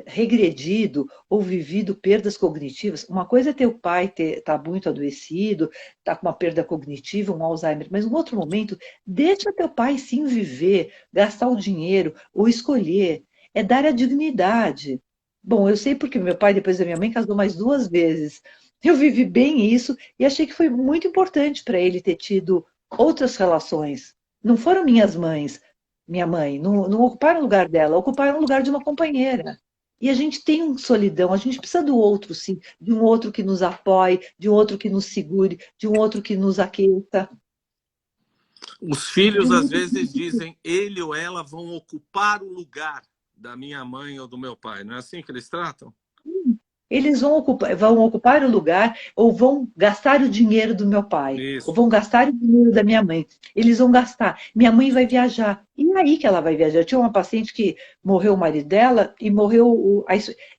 regredido ou vivido perdas cognitivas. Uma coisa é ter o pai tá muito adoecido, tá com uma perda cognitiva, um Alzheimer, mas um outro momento, deixa teu pai sim viver, gastar o dinheiro ou escolher. É dar a dignidade. Bom, eu sei porque meu pai, depois da minha mãe, casou mais 2 vezes. Eu vivi bem isso e achei que foi muito importante para ele ter tido outras relações. Não foram minhas mães, minha mãe, não ocuparam o lugar dela, ocuparam o lugar de uma companheira. E a gente tem um solidão, a gente precisa do outro, sim, de um outro que nos apoie, de um outro que nos segure, de um outro que nos aqueça. Os filhos, às vezes, dizem ele ou ela vão ocupar o lugar da minha mãe ou do meu pai. Não é assim que eles tratam? Eles vão ocupar o lugar ou vão gastar o dinheiro do meu pai, ou Isso. vão gastar o dinheiro da minha mãe. Eles vão gastar. Minha mãe vai viajar. E é aí que ela vai viajar? Eu tinha uma paciente que morreu o marido dela e morreu.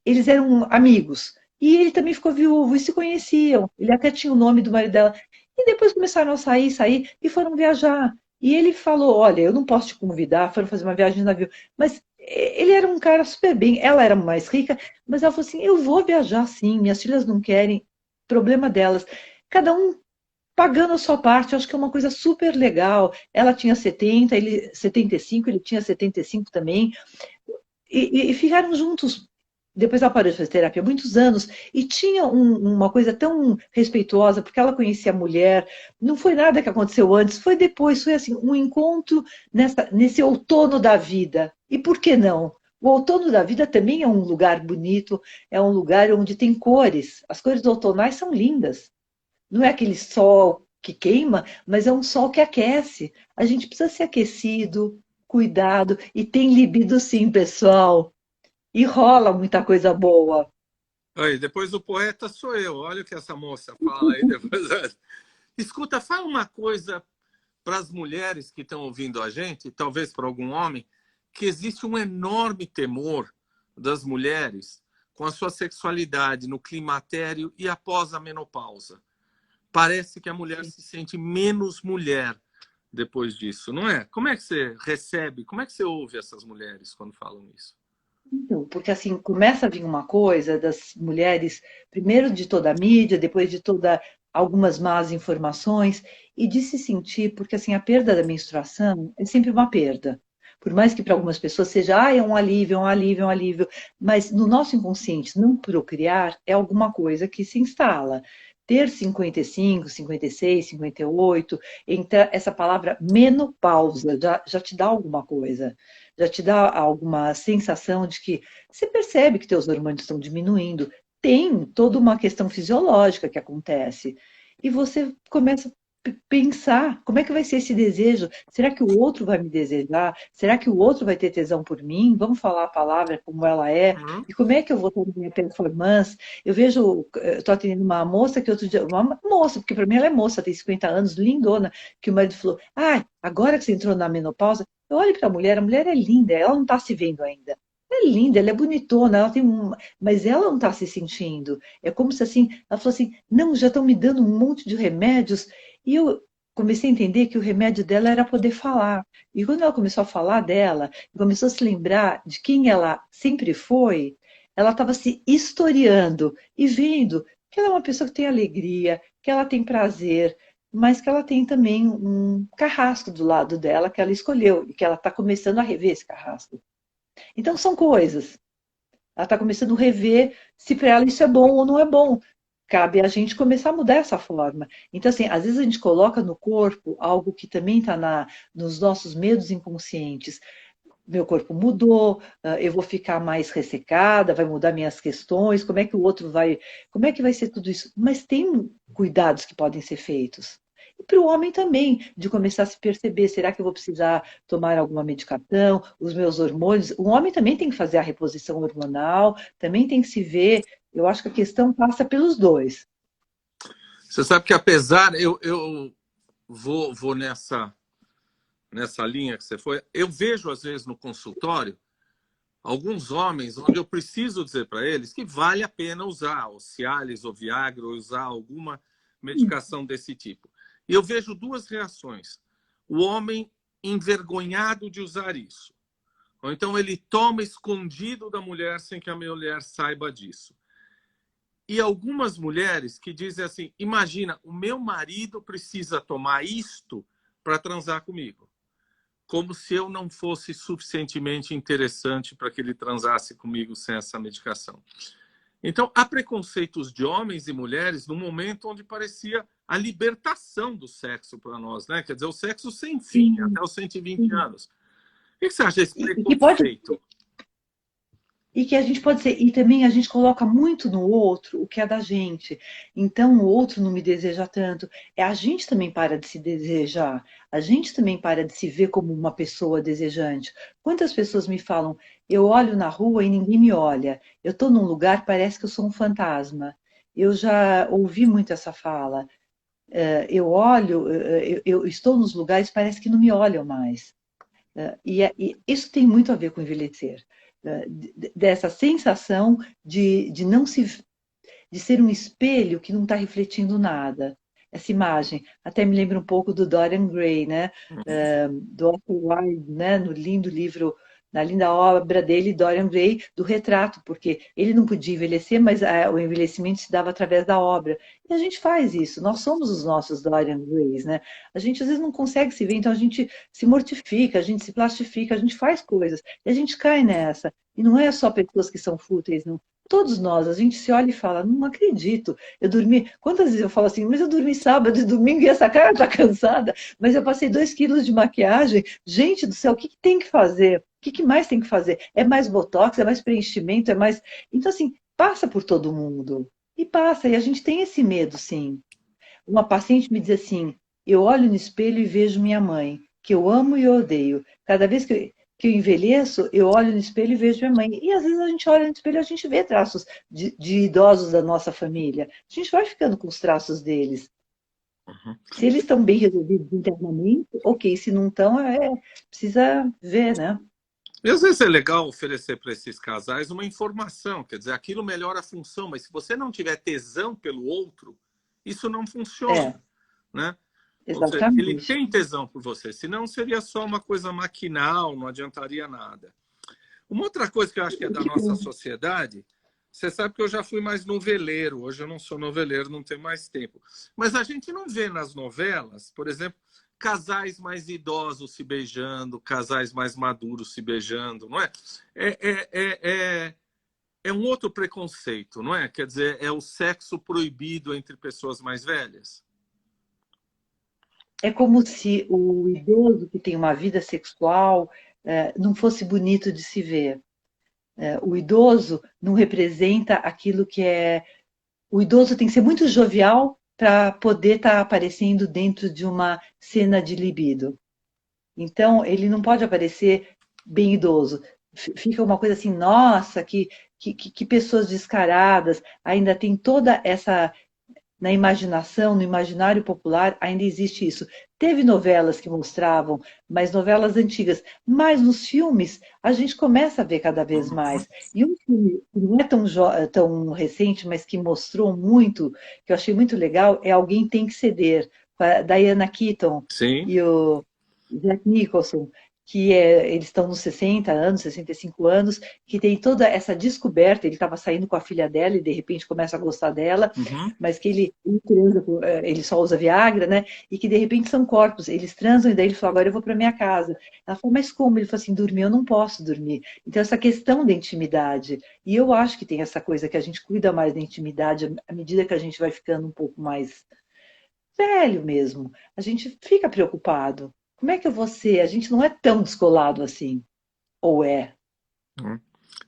Eles eram amigos. E ele também ficou viúvo e se conheciam. Ele até tinha o nome do marido dela. E depois começaram a sair e foram viajar. E ele falou: Olha, eu não posso te convidar, foram fazer uma viagem de navio. Mas ele era um cara super bem. Ela era mais rica, mas ela falou assim: eu vou viajar sim, minhas filhas não querem, problema delas. Cada um pagando a sua parte, eu acho que é uma coisa super legal. Ela tinha 70, ele 75, ele tinha 75 também, e ficaram juntos. Depois ela parou de fazer terapia há muitos anos e tinha uma coisa tão respeitosa, porque ela conhecia a mulher. Não foi nada que aconteceu antes, foi depois, foi assim, um encontro nesse outono da vida. E por que não? O outono da vida também é um lugar bonito, é um lugar onde tem cores. As cores outonais são lindas. Não é aquele sol que queima, mas é um sol que aquece. A gente precisa ser aquecido, cuidado, e tem libido sim, pessoal. E rola muita coisa boa. Aí, depois o poeta sou eu. Olha o que essa moça fala aí depois. Escuta, fala uma coisa para as mulheres que estão ouvindo a gente, talvez para algum homem, que existe um enorme temor das mulheres com a sua sexualidade no climatério e após a menopausa. Parece que a mulher se sente menos mulher depois disso, não é? Como é que você recebe, como é que você ouve essas mulheres quando falam isso? Então, porque assim, começa a vir uma coisa das mulheres, primeiro de toda a mídia, depois de toda algumas más informações, e de se sentir, porque assim, a perda da menstruação é sempre uma perda. Por mais que para algumas pessoas seja, é um alívio, é um alívio, é um alívio, mas no nosso inconsciente, não procriar é alguma coisa que se instala. Ter 55, 56, 58, entra essa palavra menopausa, já te dá alguma coisa, já te dá alguma sensação de que você percebe que teus hormônios estão diminuindo. Tem toda uma questão fisiológica que acontece. E você começa a pensar, como é que vai ser esse desejo? Será que o outro vai me desejar? Será que o outro vai ter tesão por mim? Vamos falar a palavra como ela é? Uhum. E como é que eu vou ter minha performance? Eu vejo, estou atendendo uma moça que outro dia, uma moça, porque para mim ela é moça, tem 50 anos, lindona, que o marido falou, agora que você entrou na menopausa, eu olho para a mulher é linda, ela não está se vendo ainda. Ela é linda, ela é bonitona, ela tem mas ela não está se sentindo. É como se assim, ela falou assim, não, já estão me dando um monte de remédios, e eu comecei a entender que o remédio dela era poder falar. E quando ela começou a falar dela, começou a se lembrar de quem ela sempre foi, ela estava se historiando e vendo que ela é uma pessoa que tem alegria, que ela tem prazer, mas que ela tem também um carrasco do lado dela que ela escolheu e que ela está começando a rever esse carrasco. Então são coisas. Ela está começando a rever se para ela isso é bom ou não é bom. Cabe a gente começar a mudar essa forma. Então, assim, às vezes a gente coloca no corpo algo que também está nos nossos medos inconscientes. Meu corpo mudou, eu vou ficar mais ressecada, vai mudar minhas questões, como é que o outro vai, como é que vai ser tudo isso? Mas tem cuidados que podem ser feitos. E para o homem também, de começar a se perceber, será que eu vou precisar tomar alguma medicação, os meus hormônios? O homem também tem que fazer a reposição hormonal, também tem que se ver. Eu acho que a questão passa pelos dois. Você sabe que apesar, eu vou nessa linha que você foi, eu vejo às vezes no consultório alguns homens onde eu preciso dizer para eles que vale a pena usar o Cialis ou Viagra ou usar alguma medicação desse tipo. E eu vejo duas reações. O homem envergonhado de usar isso. Ou então ele toma escondido da mulher sem que a mulher saiba disso. E algumas mulheres que dizem assim, imagina, o meu marido precisa tomar isto para transar comigo. Como se eu não fosse suficientemente interessante para que ele transasse comigo sem essa medicação. Então, há preconceitos de homens e mulheres no momento onde parecia a libertação do sexo para nós, né? Quer dizer, o sexo sem fim, Sim, até os 120 sim. anos. O que você acha desse E que pode preconceito? E que a gente pode ser, e também a gente coloca muito no outro o que é da gente. Então o outro não me deseja tanto. É a gente também para de se desejar. A gente também para de se ver como uma pessoa desejante. Quantas pessoas me falam, eu olho na rua e ninguém me olha. Eu estou num lugar, parece que eu sou um fantasma. Eu já ouvi muito essa fala. Eu olho, eu estou nos lugares, parece que não me olham mais. E isso tem muito a ver com envelhecer, dessa sensação de não se de ser um espelho que não está refletindo nada. Essa imagem até me lembra um pouco do Dorian Gray, né? Do Oscar Wilde, né? No lindo livro, na linda obra dele, Dorian Gray, do retrato, porque ele não podia envelhecer, mas o envelhecimento se dava através da obra. E a gente faz isso, nós somos os nossos Dorian Grays, né? A gente às vezes não consegue se ver, então a gente se mortifica, a gente se plastifica, a gente faz coisas, e a gente cai nessa. E não é só pessoas que são fúteis, não. Todos nós, a gente se olha e fala, não acredito, eu dormi. Quantas vezes eu falo assim, mas eu dormi sábado e domingo e essa cara está cansada, mas eu passei 2 quilos de maquiagem. Gente do céu, o que que tem que fazer? O que que mais tem que fazer? É mais botox, é mais preenchimento, é mais. Então, assim, passa por todo mundo. E passa, e a gente tem esse medo, sim. Uma paciente me diz assim: eu olho no espelho e vejo minha mãe, que eu amo e odeio. Cada vez que eu envelheço, eu olho no espelho e vejo minha mãe. E às vezes a gente olha no espelho e a gente vê traços de idosos da nossa família. A gente vai ficando com os traços deles. Uhum. Se eles estão bem resolvidos internamente, ok. Se não estão, precisa ver, né? E às vezes é legal oferecer para esses casais uma informação, quer dizer, aquilo melhora a função, mas se você não tiver tesão pelo outro, isso não É, funciona, né? Ou seja, ele exatamente. tem tesão por você, senão seria só uma coisa maquinal, não adiantaria nada. Uma outra coisa que eu acho que é da nossa sociedade, você sabe que eu já fui mais noveleiro, hoje eu não sou noveleiro, não tenho mais tempo. Mas a gente não vê nas novelas, por exemplo, casais mais idosos se beijando, casais mais maduros se beijando, não é? É um outro preconceito, não é? Quer dizer, é o sexo proibido entre pessoas mais velhas. É como se o idoso que tem uma vida sexual não fosse bonito de se ver. O idoso não representa aquilo que é. O idoso tem que ser muito jovial para poder estar aparecendo dentro de uma cena de libido. Então, ele não pode aparecer bem idoso. Fica uma coisa assim, nossa, que pessoas descaradas, ainda tem toda essa na imaginação, no imaginário popular, ainda existe isso. Teve novelas que mostravam, mas novelas antigas. Mas nos filmes, a gente começa a ver cada vez mais. E um filme que não é tão recente, mas que mostrou muito, que eu achei muito legal, é Alguém Tem que Ceder, com a Diana Keaton Sim. e o Jack Nicholson, eles estão nos 60 anos, 65 anos, que tem toda essa descoberta, ele estava saindo com a filha dela e de repente começa a gostar dela, Uhum. mas que ele só usa Viagra, né? E que de repente são corpos, eles transam e daí ele falou, agora eu vou para minha casa. Ela falou, mas como? Ele falou assim, dormir, eu não posso dormir. Então essa questão da intimidade, e eu acho que tem essa coisa que a gente cuida mais da intimidade à medida que a gente vai ficando um pouco mais velho mesmo, a gente fica preocupado. Como é que eu vou ser? A gente não é tão descolado assim. Ou é? Uhum.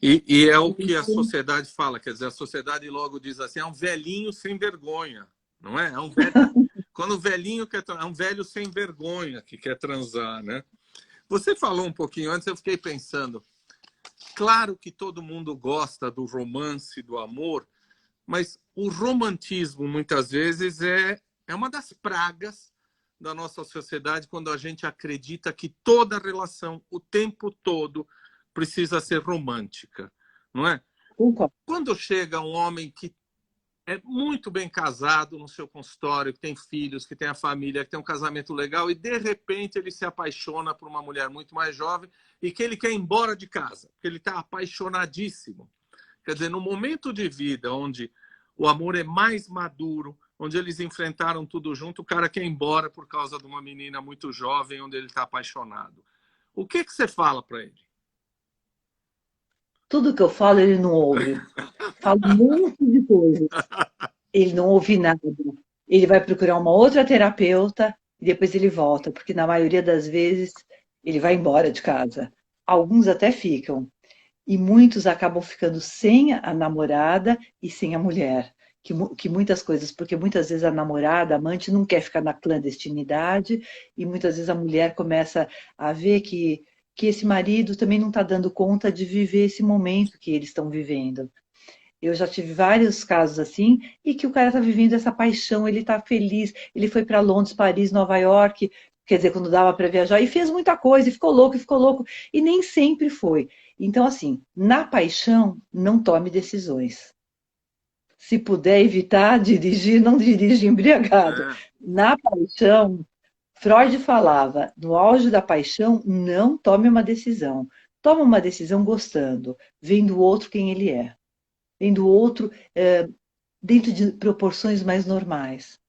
E é o que a sociedade fala, quer dizer, a sociedade logo diz assim, é um velhinho sem vergonha, não é? É um velho, quando o velhinho quer, é um velho sem vergonha que quer transar, né? Você falou um pouquinho antes, eu fiquei pensando, claro que todo mundo gosta do romance, do amor, mas o romantismo muitas vezes é uma das pragas da nossa sociedade quando a gente acredita que toda relação, o tempo todo, precisa ser romântica, não é? Concordo. Quando chega um homem que é muito bem casado no seu consultório, que tem filhos, que tem a família, que tem um casamento legal, e de repente ele se apaixona por uma mulher muito mais jovem e que ele quer ir embora de casa, porque ele está apaixonadíssimo. Quer dizer, no momento de vida onde o amor é mais maduro, onde eles enfrentaram tudo junto, o cara quer ir embora por causa de uma menina muito jovem, onde ele está apaixonado. O que você fala para ele? Tudo que eu falo, ele não ouve. Falo um monte de coisas. Ele não ouve nada. Ele vai procurar uma outra terapeuta e depois ele volta, porque na maioria das vezes ele vai embora de casa. Alguns até ficam. E muitos acabam ficando sem a namorada e sem a mulher. Que muitas coisas, porque muitas vezes a namorada, a amante, não quer ficar na clandestinidade, e muitas vezes a mulher começa a ver que esse marido também não está dando conta de viver esse momento que eles estão vivendo. Eu já tive vários casos assim, e que o cara está vivendo essa paixão, ele está feliz, ele foi para Londres, Paris, Nova York, quer dizer, quando dava para viajar, e fez muita coisa, e ficou louco, e nem sempre foi. Então, assim, na paixão, não tome decisões. Se puder evitar dirigir, não dirige embriagado. É. Na paixão, Freud falava, no auge da paixão, não tome uma decisão. Tome uma decisão gostando, vendo o outro quem ele é. Vendo o outro dentro de proporções mais normais.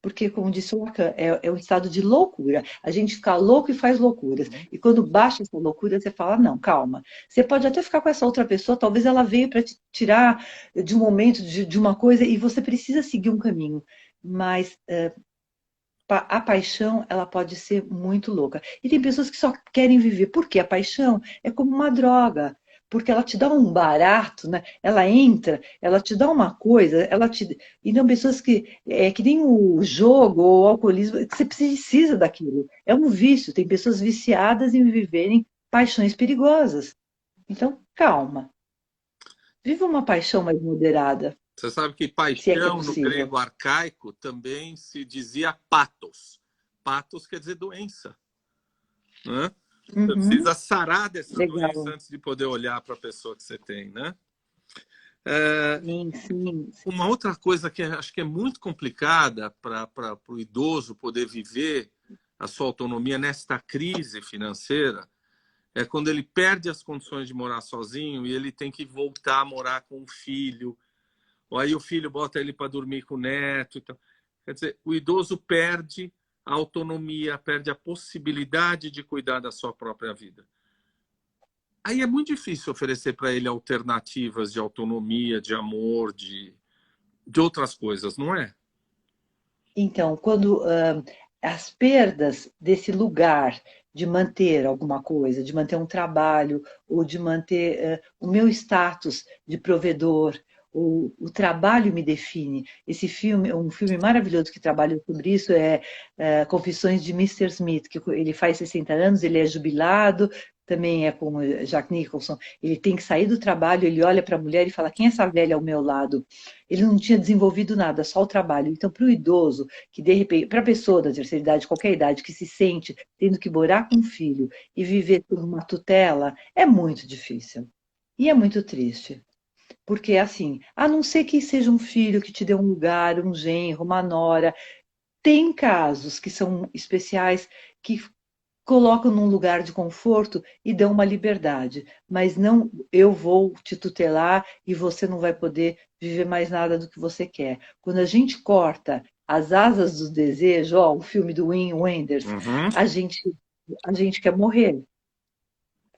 Porque, como disse o Lacan, é um estado de loucura. A gente fica louco e faz loucuras. E quando baixa essa loucura, você fala, não, calma. Você pode até ficar com essa outra pessoa, talvez ela veio para te tirar de um momento, de uma coisa, e você precisa seguir um caminho. Mas a paixão, ela pode ser muito louca. E tem pessoas que só querem viver. Por quê? A paixão é como uma droga. Porque ela te dá um barato, né? Ela entra, ela te dá uma coisa, ela te. Então, pessoas que. É que nem o jogo ou o alcoolismo, que você precisa daquilo. É um vício. Tem pessoas viciadas em viverem paixões perigosas. Então, calma. Viva uma paixão mais moderada, Você sabe que se é que é paixão no possível. grego arcaico também se dizia patos. Patos quer dizer doença, né? Você Uhum, precisa sarar dessa doença legal. antes de poder olhar para a pessoa que você tem, né? É, Sim, sim. uma outra coisa que acho que é muito complicada para o idoso poder viver a sua autonomia nesta crise financeira é quando ele perde as condições de morar sozinho e ele tem que voltar a morar com o filho, ou aí o filho bota ele para dormir com o neto. Então, quer dizer, o idoso perde a autonomia, perde a possibilidade de cuidar da sua própria vida. Aí é muito difícil oferecer para ele alternativas de autonomia, de amor, de outras coisas, não é? Então, quando as perdas desse lugar de manter alguma coisa, de manter um trabalho, ou de manter o meu status de provedor, o trabalho me define. Esse filme, um filme maravilhoso que trabalha sobre isso é Confissões de Mister Smith, que ele faz 60 anos, ele é jubilado, também é com Jack Nicholson. Ele tem que sair do trabalho, ele olha para a mulher e fala: quem é essa velha ao meu lado? Ele não tinha desenvolvido nada, só o trabalho. Então, para o idoso, que de repente, para a pessoa da terceira idade, qualquer idade, que se sente tendo que morar com um filho e viver por uma tutela, é muito difícil. E é muito triste. Porque, assim, a não ser que seja um filho que te dê um lugar, um genro, uma nora, tem casos que são especiais que colocam num lugar de conforto e dão uma liberdade, mas não eu vou te tutelar e você não vai poder viver mais nada do que você quer. Quando a gente corta as asas do desejo, ó, o filme do Wim Wenders, Uhum. a gente, a gente quer morrer.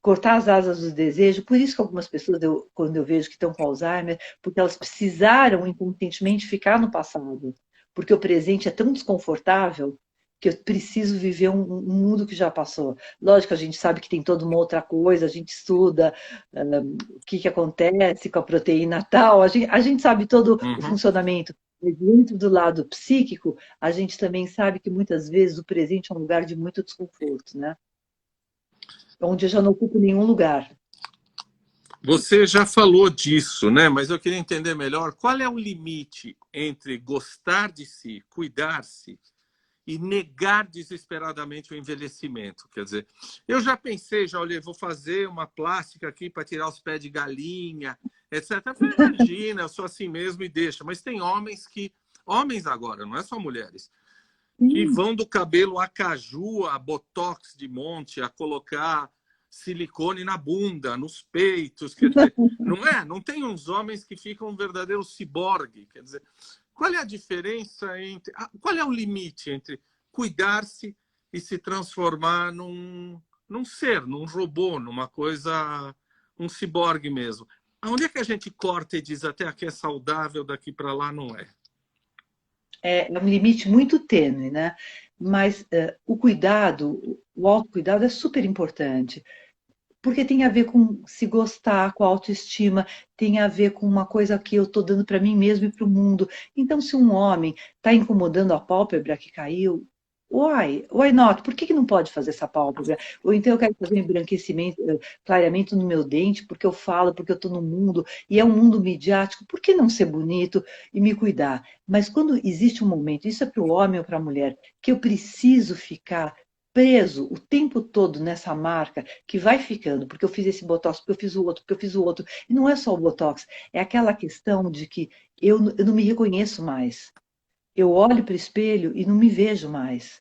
Cortar as asas do desejo, por isso que algumas pessoas, quando eu vejo que estão com Alzheimer, porque elas precisaram inconscientemente ficar no passado, porque o presente é tão desconfortável que eu preciso viver um mundo que já passou. Lógico, a gente sabe que tem toda uma outra coisa, a gente estuda o que acontece com a proteína tal, a gente sabe todo o Uhum. funcionamento, mas dentro do lado psíquico, a gente também sabe que muitas vezes o presente é um lugar de muito desconforto, né? Onde eu já não ocupo nenhum lugar. Você já falou disso, né? Mas eu queria entender melhor qual é o limite entre gostar de si, cuidar-se e negar desesperadamente o envelhecimento. Quer dizer, eu já pensei, já olhei, vou fazer uma plástica aqui para tirar os pés de galinha, etc. Eu falei, imagina, eu sou assim mesmo e deixa. Mas tem homens agora, não é só mulheres, que vão do cabelo a caju, a botox de monte, a colocar silicone na bunda, nos peitos, quer dizer, não é? Não tem uns homens que ficam um verdadeiro ciborgue, quer dizer, qual é a diferença entre, qual é o limite entre cuidar-se e se transformar num ser, num robô, numa coisa, um ciborgue mesmo? Onde é que a gente corta e diz até aqui é saudável, daqui para lá não é? É um limite muito tênue, né? Mas o cuidado, o autocuidado é super importante, porque tem a ver com se gostar, com a autoestima, tem a ver com uma coisa que eu estou dando para mim mesmo e para o mundo. Então, se um homem está incomodando a pálpebra que caiu, why not? Por que não pode fazer essa pálpebra? Ou então eu quero fazer um embranquecimento, clareamento no meu dente, porque eu falo, porque eu estou no mundo, e é um mundo midiático, por que não ser bonito e me cuidar? Mas quando existe um momento, isso é para o homem ou para a mulher, que eu preciso ficar preso o tempo todo nessa marca que vai ficando, porque eu fiz esse botox, porque eu fiz o outro, porque eu fiz o outro. E não é só o botox, é aquela questão de que eu não me reconheço mais. Eu olho para o espelho e não me vejo mais.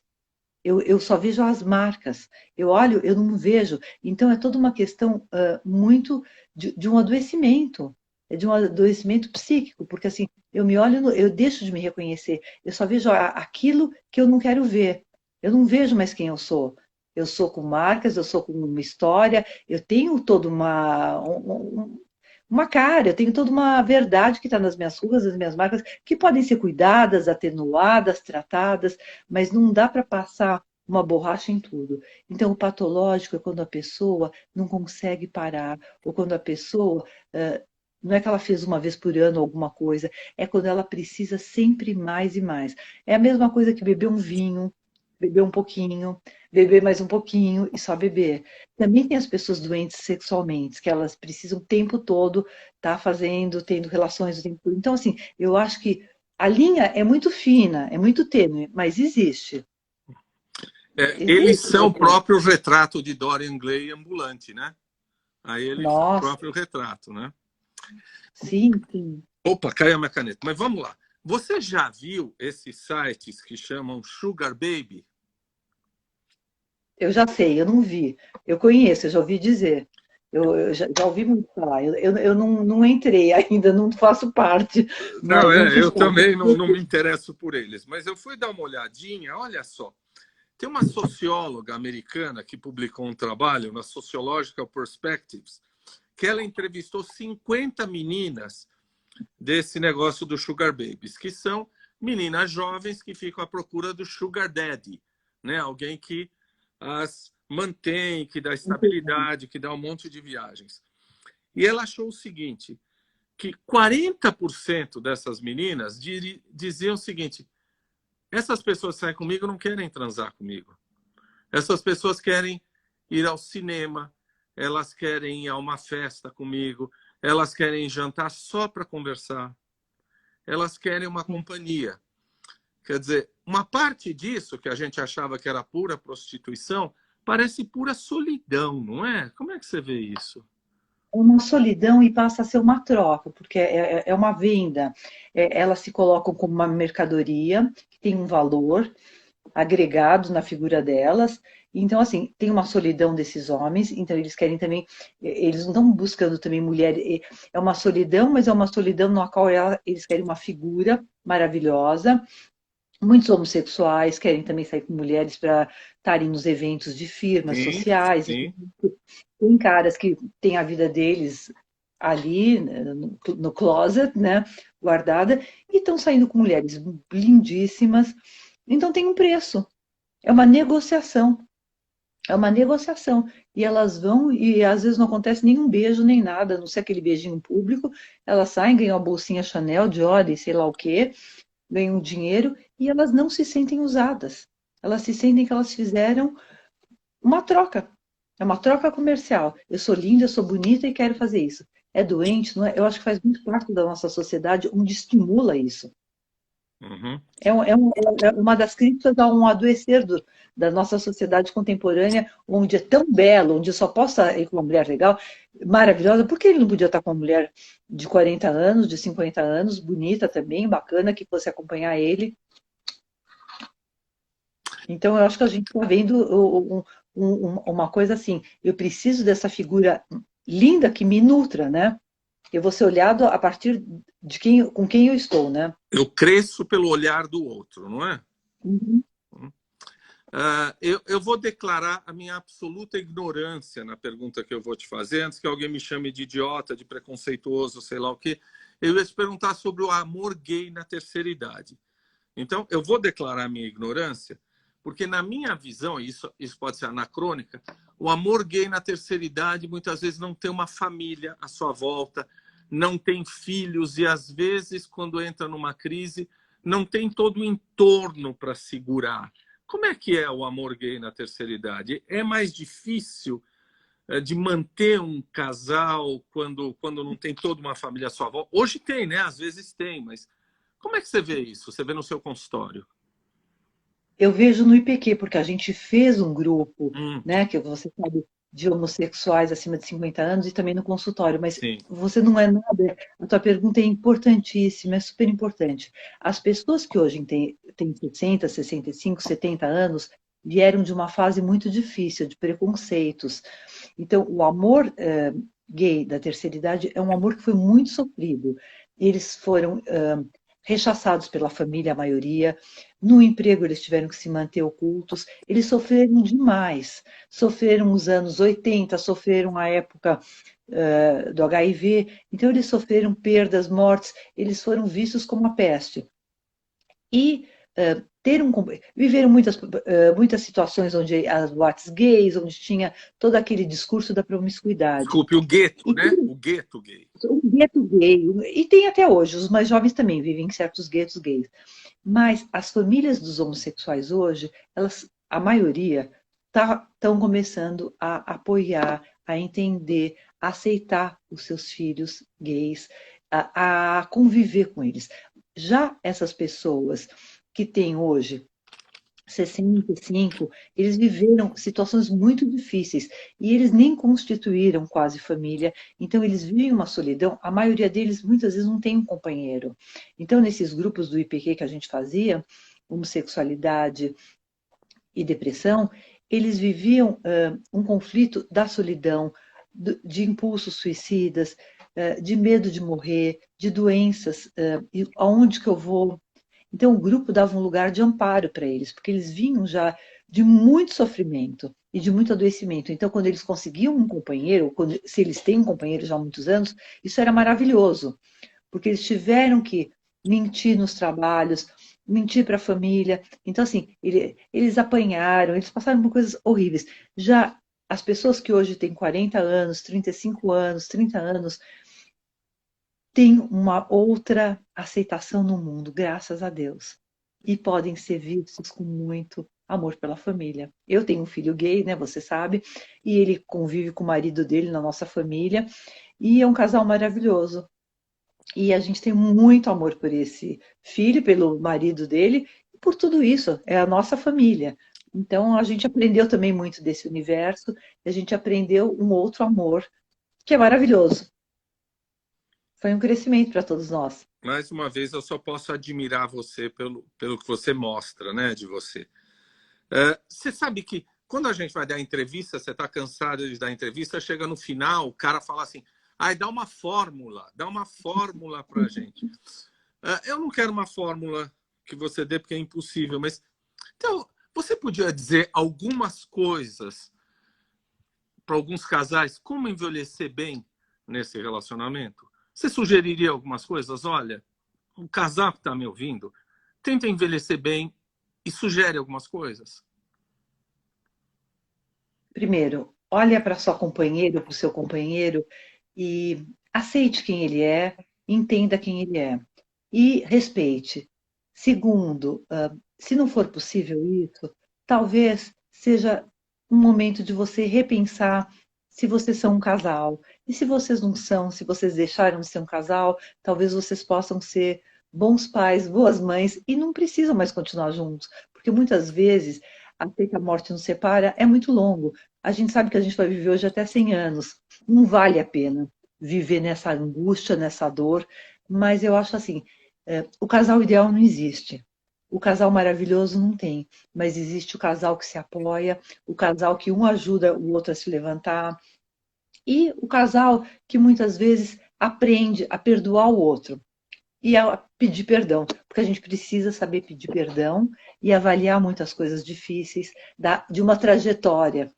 Eu só vejo as marcas. Eu olho, eu não vejo. Então é toda uma questão muito de um adoecimento. É de um adoecimento psíquico, porque assim, eu me olho, eu deixo de me reconhecer. Eu só vejo aquilo que eu não quero ver. Eu não vejo mais quem eu sou. Eu sou com marcas, eu sou com uma história, eu tenho toda uma cara, eu tenho toda uma verdade que está nas minhas rugas, nas minhas marcas, que podem ser cuidadas, atenuadas, tratadas, mas não dá para passar uma borracha em tudo. Então, o patológico é quando a pessoa não consegue parar, ou quando a pessoa. Não é que ela fez uma vez por ano alguma coisa, é quando ela precisa sempre mais e mais. É a mesma coisa que beber um vinho, beber um pouquinho, beber mais um pouquinho e só beber. Também tem as pessoas doentes sexualmente, que elas precisam o tempo todo estar fazendo, tendo relações o tempo todo. Então, assim, eu acho que a linha é muito fina, é muito tênue, mas existe. Eles Existe, são o porque... próprio retrato de Dorian Gray ambulante, né? Aí eles são o Nossa, próprio retrato, né? sim, sim. Opa, caiu a minha caneta. Mas vamos lá. Você já viu esses sites que chamam Sugar Baby? Eu já sei, eu não vi. Eu conheço, eu já ouvi dizer. Eu já ouvi muito falar. Eu não entrei ainda, não faço parte, Não, mas não fiz eu parte. também não me interesso por eles. Mas eu fui dar uma olhadinha, olha só. Tem uma socióloga americana que publicou um trabalho na Sociological Perspectives, que ela entrevistou 50 meninas desse negócio do Sugar Babies, que são meninas jovens que ficam à procura do Sugar Daddy, né? Alguém que as mantém, que dá estabilidade, que dá um monte de viagens. E ela achou o seguinte, que 40% dessas meninas diziam o seguinte, essas pessoas que saem comigo não querem transar comigo. Essas pessoas querem ir ao cinema, elas querem ir a uma festa comigo, elas querem jantar só para conversar, elas querem uma companhia. Quer dizer, uma parte disso que a gente achava que era pura prostituição parece pura solidão, não é? Como é que você vê isso? Uma solidão e passa a ser uma troca, porque é uma venda. Elas se colocam como uma mercadoria que tem um valor agregado na figura delas, Então, assim, tem uma solidão desses homens, então eles querem também, eles não estão buscando também mulher, é uma solidão, mas é uma solidão na qual eles querem uma figura maravilhosa. Muitos homossexuais querem também sair com mulheres para estarem nos eventos de firmas Sim, sociais. sim. Tem caras que têm a vida deles ali no closet, né, guardada, e estão saindo com mulheres lindíssimas. Então tem um preço. É uma negociação. É uma negociação. E elas vão, e às vezes não acontece nenhum beijo, nem nada, a não ser aquele beijinho público. Elas saem, ganham a bolsinha Chanel, Dior e sei lá o quê, ganham dinheiro, e elas não se sentem usadas. Elas se sentem que elas fizeram uma troca. É uma troca comercial. Eu sou linda, eu sou bonita e quero fazer isso. É doente, não é? Eu acho que faz muito parte da nossa sociedade onde estimula isso. Uhum. É uma das críticas a um adoecer da nossa sociedade contemporânea, onde é tão belo, onde só possa ir com uma mulher legal, maravilhosa. Por que ele não podia estar com uma mulher de 40 anos, de 50 anos, bonita também, bacana, que fosse acompanhar ele? Então, eu acho que a gente está vendo uma coisa assim, eu preciso dessa figura linda que me nutra, né? Eu vou ser olhado a partir de com quem eu estou, né? Eu cresço pelo olhar do outro, não é? Uhum. Eu vou declarar a minha absoluta ignorância na pergunta que eu vou te fazer, antes que alguém me chame de idiota, de preconceituoso, sei lá o quê. Eu ia te perguntar sobre o amor gay na terceira idade. Então, eu vou declarar a minha ignorância, porque na minha visão, isso pode ser anacrônica, o amor gay na terceira idade muitas vezes não tem uma família à sua volta, não tem filhos e às vezes, quando entra numa crise, não tem todo o entorno para segurar. Como é que é o amor gay na terceira idade? É mais difícil de manter um casal quando não tem toda uma família à sua volta? Hoje tem, né? Às vezes tem, mas como é que você vê isso? Você vê no seu consultório? Eu vejo no IPQ, porque a gente fez um grupo, Hum, né, que você sabe, de homossexuais acima de 50 anos e também no consultório, mas sim. você não é nada, a tua pergunta é importantíssima, é super importante. As pessoas que hoje têm 60, 65, 70 anos vieram de uma fase muito difícil, de preconceitos. Então, o amor gay da terceira idade é um amor que foi muito sofrido. Eles foram rechaçados pela família, a maioria. No emprego, eles tiveram que se manter ocultos. Eles sofreram demais. Sofreram os anos 80, sofreram a época do HIV. Então, eles sofreram perdas, mortes. Eles foram vistos como a peste. E viveram muitas situações onde as boates gays, onde tinha todo aquele discurso da promiscuidade. Desculpe, o gueto, E né? O gueto gay. o gueto gay, e tem até hoje, os mais jovens também vivem em certos guetos gays. Mas as famílias dos homossexuais hoje, a maioria, estão começando a apoiar, a entender, a aceitar os seus filhos gays, a conviver com eles. Já essas pessoas que têm hoje 65, eles viveram situações muito difíceis e eles nem constituíram quase família, então eles vivem uma solidão. A maioria deles muitas vezes não tem um companheiro. Então, nesses grupos do IPQ que a gente fazia, homossexualidade e depressão, eles viviam um conflito da solidão, de impulsos suicidas, de medo de morrer, de doenças, e aonde que eu vou. Então, o grupo dava um lugar de amparo para eles, porque eles vinham já de muito sofrimento e de muito adoecimento. Então, quando eles conseguiam um companheiro, se eles têm um companheiro já há muitos anos, isso era maravilhoso, porque eles tiveram que mentir nos trabalhos, mentir para a família. Então, assim, eles apanharam, eles passaram por coisas horríveis. Já as pessoas que hoje têm 40 anos, 35 anos, 30 anos, têm uma outra aceitação no mundo, graças a Deus. E podem ser vistos com muito amor pela família. Eu tenho um filho gay, né, você sabe, e ele convive com o marido dele na nossa família, e é um casal maravilhoso. E a gente tem muito amor por esse filho, pelo marido dele, e por tudo isso, é a nossa família. Então a gente aprendeu também muito desse universo, e a gente aprendeu um outro amor, que é maravilhoso. Foi um crescimento para todos nós. Mais uma vez, eu só posso admirar você pelo que você mostra, né, de você. Você sabe que quando a gente vai dar entrevista, você está cansado de dar entrevista, chega no final, o cara fala assim, ai, dá uma fórmula para a gente. Eu não quero uma fórmula que você dê, porque é impossível, mas então, você podia dizer algumas coisas para alguns casais, como envelhecer bem nesse relacionamento? Você sugeriria algumas coisas? Olha, o casal que está me ouvindo, tenta envelhecer bem e sugere algumas coisas. Primeiro, olha para sua companheira ou para o seu companheiro e aceite quem ele é, entenda quem ele é e respeite. Segundo, se não for possível isso, talvez seja um momento de você repensar se vocês são um casal. E se vocês não são, se vocês deixaram de ser um casal, talvez vocês possam ser bons pais, boas mães e não precisam mais continuar juntos. Porque muitas vezes, até que a morte nos separa, é muito longo. A gente sabe que a gente vai viver hoje até 100 anos. Não vale a pena viver nessa angústia, nessa dor. Mas eu acho assim, o casal ideal não existe. O casal maravilhoso não tem, mas existe o casal que se apoia, o casal que um ajuda o outro a se levantar, e o casal que muitas vezes aprende a perdoar o outro e a pedir perdão, porque a gente precisa saber pedir perdão e avaliar muitas coisas difíceis de uma trajetória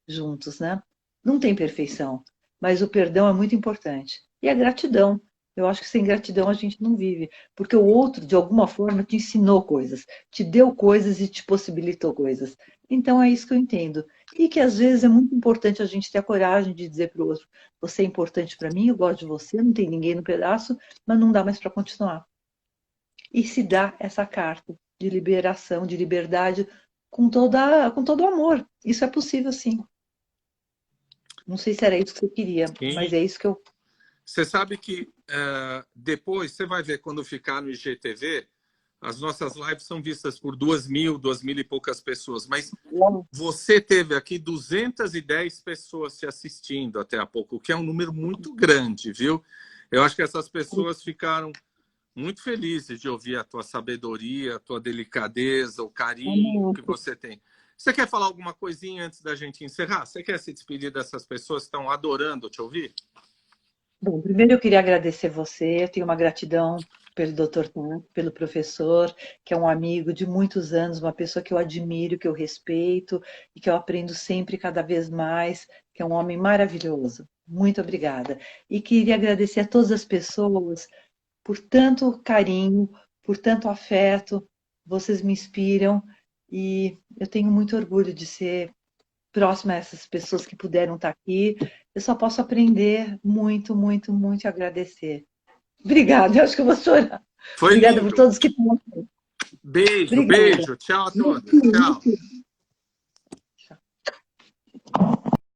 juntos, né? Não tem perfeição, mas o perdão é muito importante. E a gratidão. Eu acho que sem gratidão a gente não vive, porque o outro, de alguma forma, te ensinou coisas, te deu coisas e te possibilitou coisas. Então é isso que eu entendo. E que às vezes é muito importante a gente ter a coragem de dizer para o outro: você é importante para mim, eu gosto de você, não tem ninguém no pedaço, mas não dá mais para continuar. E se dá essa carta de liberação, de liberdade, com todo o amor. Isso é possível, sim. Não sei se era isso que você queria, Sim. mas é isso que eu... Você sabe que depois, você vai ver quando ficar no IGTV, as nossas lives são vistas por 2.000 e poucas pessoas, mas você teve aqui 210 pessoas te assistindo até há pouco, o que é um número muito grande, viu? Eu acho que essas pessoas ficaram muito felizes de ouvir a tua sabedoria, a tua delicadeza, o carinho que você tem. Você quer falar alguma coisinha antes da gente encerrar? Você quer se despedir dessas pessoas que estão adorando te ouvir? Bom, primeiro eu queria agradecer você, eu tenho uma gratidão pelo Dr. Tato, pelo professor, que é um amigo de muitos anos, uma pessoa que eu admiro, que eu respeito e que eu aprendo sempre cada vez mais, que é um homem maravilhoso. Muito obrigada. E queria agradecer a todas as pessoas por tanto carinho, por tanto afeto, vocês me inspiram e eu tenho muito orgulho de ser próxima a essas pessoas que puderam estar aqui. Eu só posso aprender muito, muito, muito e agradecer. Obrigada, eu acho que eu vou chorar. Foi Obrigada lindo. por todos que estão aqui. Beijo, Obrigada. beijo. Tchau a todos. Tchau.